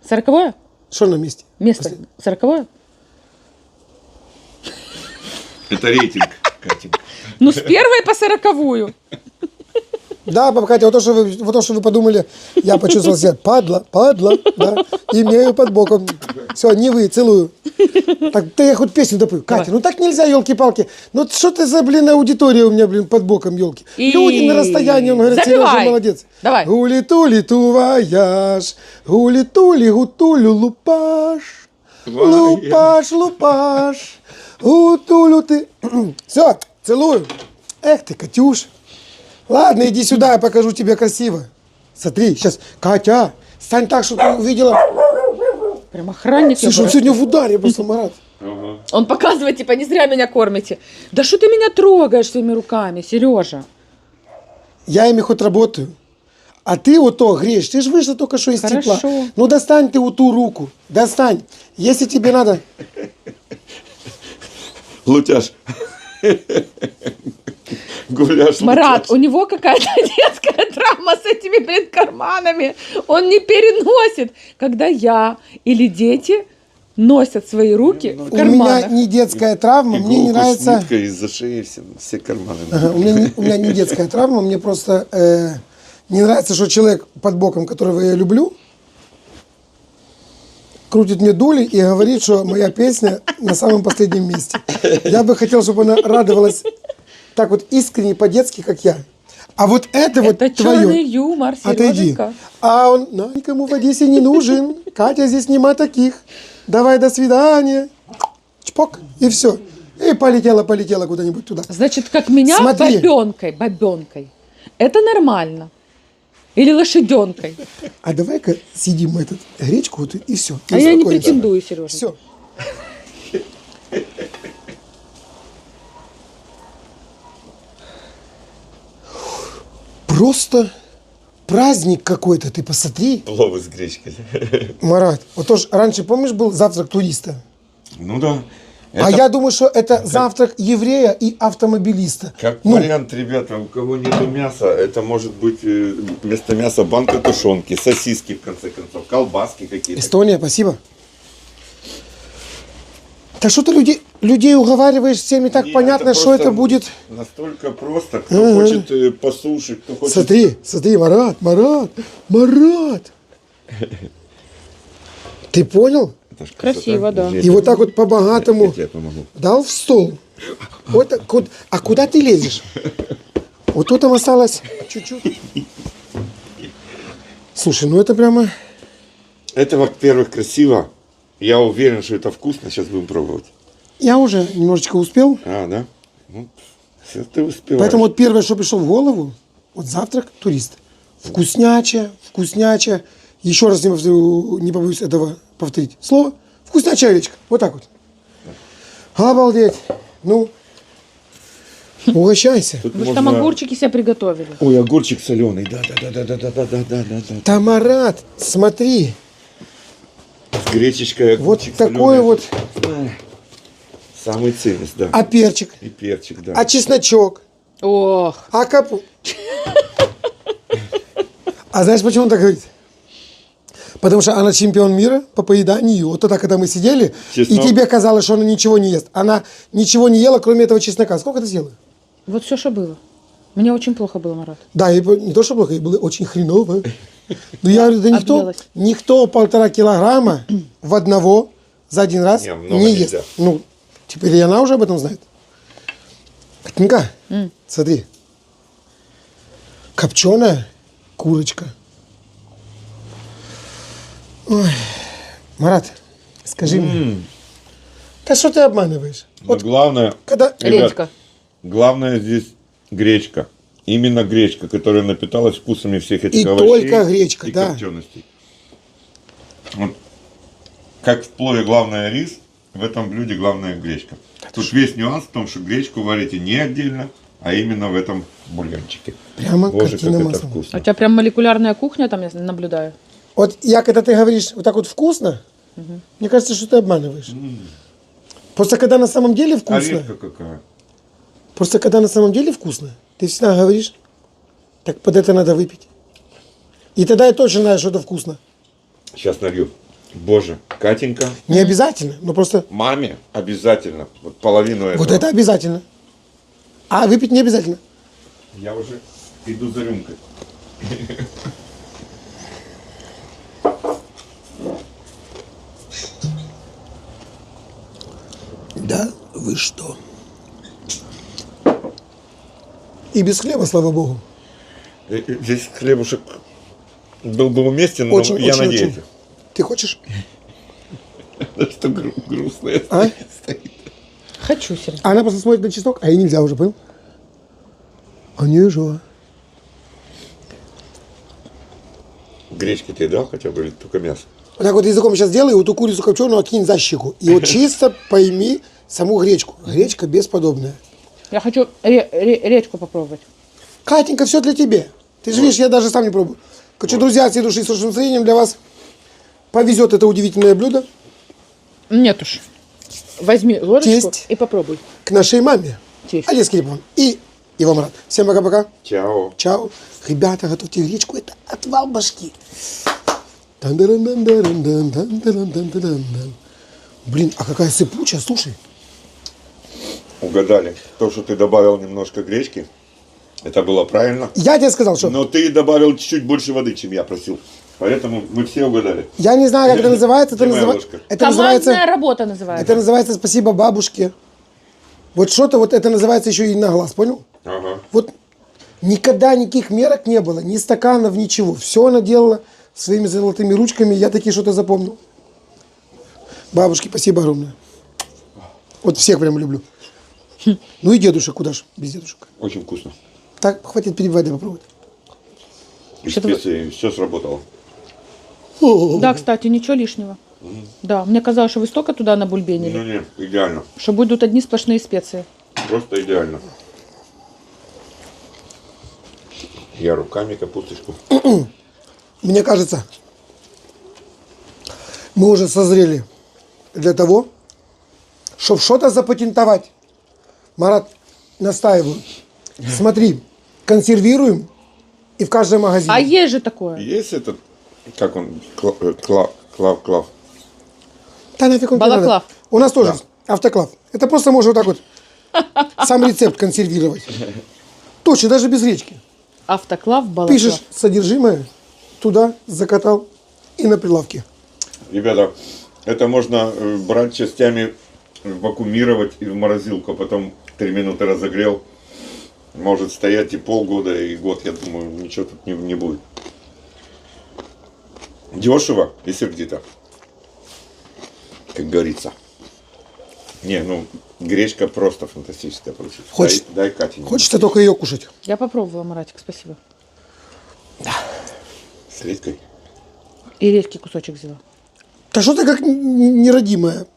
40-е? Что на месте? Место 40-е? Это рейтинг, Катя. Ну, с первой по 40-ю. Да, бабка Катя, вот то, что вы подумали, я почувствовал себя падла, да, имею под боком. Все, не вы, целую. Так, да я хоть песню допою. Катя, Давай. ну так нельзя, елки-палки. Ну что ты за, блин, аудитория у меня, блин, под боком, елки. И- Люди на расстоянии, он говорит, Сережа, Запевай. молодец. Давай. Гули-тули, ту вояж, гули-тули, гутулю, лупаш, лупаш, гутулю ты. Все, целую. Эх ты, Катюш. Ладно, иди сюда, я покажу тебе красиво. Смотри, сейчас, Катя, стань так, чтобы ты увидела. Прям охранник. Слушай, он сегодня в ударе просто, Марат. Он показывает, типа, не зря меня кормите. Да что ты меня трогаешь своими руками, Сережа? Я ими хоть работаю. А ты вот то греешь, ты же вышла только что из Хорошо. тепла. Ну достань ты вот ту руку, достань. Если тебе надо... Лутяш. Гуляш. Марат, у него какая-то детская травма с этими, блин, карманами. Он не переносит, когда я или дети носят свои руки в У меня карманах. не детская травма, мне не нравится... из-за шеи все карманы. Ага, у меня не детская травма, мне просто не нравится, что человек под боком, которого я люблю, крутит мне дули и говорит, что моя песня на самом последнем месте. Я бы хотел, чтобы она радовалась так вот искренне, по-детски, как я. А вот это вот Это черный твое. юмор, Отойди. Сереженька. А он никому в Одессе не нужен. Катя, здесь нема таких. Давай, до свидания. Чпок, и все. И полетела куда-нибудь туда. Значит, как меня Смотри. бабенкой. Это нормально. Или лошаденкой. А давай-ка съедим этот гречку вот, и все. А я не претендую, Сережа. Все. Просто праздник какой-то, ты посмотри. Плов из гречки. Марат, вот тоже раньше, помнишь, был завтрак туриста? Ну да. А я думаю, что это завтрак еврея и автомобилиста. Как Ну, вариант, ребята, у кого нету мяса, это может быть вместо мяса банка тушенки, сосиски, в конце концов, колбаски какие-то. Эстония, спасибо. Да что ты людей уговариваешь, всем и так Нет, понятно, что просто это будет. Настолько просто, кто хочет по суше, кто хочет... Смотри, Марат. Ты понял? Это ж Красиво, да. Подожди, И вот так вот по-богатому я тебе помогу. дал в стол. Вот так, а куда ты лезешь? Вот тут там осталось чуть-чуть. Слушай, ну это прямо... Это, во-первых, красиво. Я уверен, что это вкусно. Сейчас будем пробовать. Я уже немножечко успел. А, да? Ну, все ты успеваешь. Поэтому вот первое, что пришло в голову, вот завтрак турист. Вкуснячая, вкуснячая. Еще раз не побоюсь этого повторить слово. Вкуснячая гречка. Вот так вот. Обалдеть. Ну, угощайся. Тут Вы же там огурчики себе приготовили. Ой, огурчик соленый. Да. Тамарат, смотри. С гречечкой Вот огурчик такой соленый. вот. Ай, самый ценность, да. А перчик, И перчик, да. а чесночок, Ох, а капу. А знаешь, почему он так говорит? Потому что она чемпион мира по поеданию. Вот тогда, когда мы сидели, Чеснок. и тебе казалось, что она ничего не ест. Она ничего не ела, кроме этого чеснока. Сколько ты съела? вот все, что было. Мне очень плохо было, Марат. Да, не то, что плохо, ей было очень хреново. Но я говорю, да Объелась. никто 1,5 килограмма в одного за один раз Не, много не ест. нельзя. Ну, теперь и она уже об этом знает. Катенька, смотри. Копченая курочка. Ой, Марат, скажи мне, да что ты обманываешь? Но главное, Когда... ребят, Редька. главное здесь гречка. Именно гречка, которая напиталась вкусами всех этих И овощей. только гречка, и да. копченостей. Вот. Как в плове главное рис, в этом блюде главное гречка. Тут весь нюанс в том, что гречку варите не отдельно, а именно в этом бульончике. Прямо Боже, как картина это маслом. У вкусно. тебя прям молекулярная кухня там, я наблюдаю. Вот я, когда ты говоришь вот так вот вкусно, мне кажется, что ты обманываешь. Просто когда на самом деле А вкусно, редька какая. просто когда на самом деле вкусно, ты всегда говоришь, так под это надо выпить. И тогда я точно знаю, что это вкусно. Сейчас налью. Боже, Катенька, Не обязательно, но просто маме обязательно вот половину этого. вот это обязательно. А выпить не обязательно. Я уже иду за рюмкой. Да вы что? И без хлеба, слава богу. Здесь хлебушек был бы уместен, но Очень, я очень, надеюсь. очень. Ты хочешь? Что грустное А? стоит. Хочу, Сергей. А она просто смотрит на чеснок, а ей нельзя уже, понял? А не жо. Гречки ты дал хотя бы или только мясо? Вот так вот языком сейчас делай, вот эту курицу копченую окинь за щеку. И вот чисто пойми саму гречку. Гречка бесподобная. Я хочу редьку попробовать. Катенька, все для тебя. Ты же видишь, я даже сам не пробую. Короче, друзья, от всей души с хорошим настроением для вас повезет это удивительное блюдо Нет уж. Возьми ложечку Тесть. и попробуй. к нашей маме. Тесть. Олег Скрипон и Ива Марат. Всем пока-пока. Чао. Чао. Ребята, готовьте гречку, это отвал башки. Тан-дан-дан-дан-дан-дан-дан-дан-дан-дан. Блин, а какая сыпучая, слушай. Угадали. То, что ты добавил немножко гречки, это было правильно. Я тебе сказал, что... Но ты добавил чуть-чуть больше воды, чем я просил. Поэтому мы все угадали. Я не знаю, как это называется. Где моя ложка? Это Командная называется... работа называется. Это называется «Спасибо бабушке». Вот что-то вот это называется еще и на глаз, понял? Ага. Вот никогда никаких мерок не было, ни стаканов, ничего. Все она делала своими золотыми ручками, я такие что-то запомнил. Бабушке спасибо огромное. Вот всех прям люблю. Ну и дедушек, куда ж без дедушек. Очень вкусно. Так, хватит перебивать, дай попробовать. И Что-то специи, все сработало. Да, кстати, ничего лишнего. Да, мне казалось, что вы столько туда набульбенили, Ну не, идеально. что будут одни сплошные специи. Просто идеально. Я руками капусточку. Мне кажется, мы уже созрели для того, чтобы что-то запатентовать. Марат, настаиваю. Смотри, консервируем и в каждом магазине. А есть же такое. Есть этот, как он, клав. Да нафиг он тебе Балаклав. надо. У нас тоже автоклав. Это просто можно вот так вот сам рецепт консервировать. Точно, даже без речки. Автоклав, балаклав. Пишешь содержимое, туда закатал и на прилавке. Ребята, это можно брать частями, вакуумировать и в морозилку, а потом 3 минуты разогрел. Может стоять и полгода, и год, я думаю, ничего тут не будет. Дешево и сердито. Как говорится. Не, ну, гречка просто фантастическая получилась. Хочешь- Дай Кате. Хочется только ее кушать. Я попробовала, Маратик, спасибо. С редькой. И редкий кусочек взяла. Да что ты как неродимая?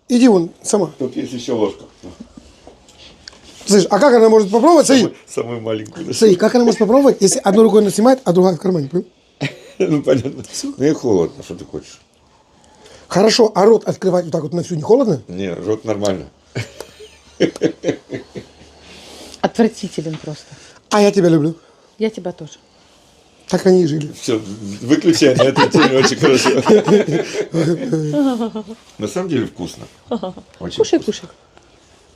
Иди вон сама. Тут есть еще ложка. Слышь, а как она может попробовать? Смотри, Самую маленькую. смотри, как она может попробовать, если одной рукой она снимает, а другая в кармане? Понял? Ну, понятно. Ну и холодно, что ты хочешь? Хорошо, а рот открывать вот так вот на всю не холодно? Не, рот нормально. Отвратителен просто. А я тебя люблю. Я тебя тоже. Так они и жили. Все, выключай на этой теме, очень хорошо. На самом деле вкусно. Очень Кушай, вкусно. кушай.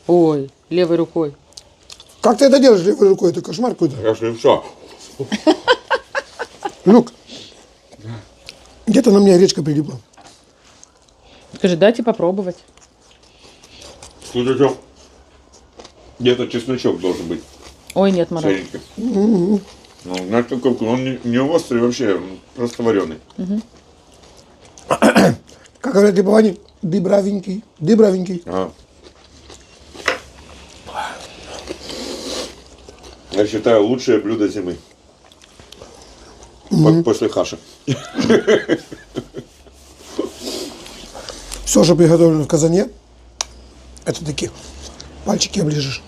Ой, левой рукой. Как ты это делаешь левой рукой? Это кошмар какой-то. Хорошо, и все. Люк, где-то на меня речка прилипла. Скажи, дайте попробовать. Слушай, где-то чесночок должен быть. Ой, нет, Марат. Шарики. Ну, знаешь, какой он не острый вообще, он просто вареный. Как говорят липоване, дыбравенький, дыбравенький. А. Я считаю, лучшее блюдо зимы. После хаши. Все, что приготовлено в казане, это такие пальчики оближешь.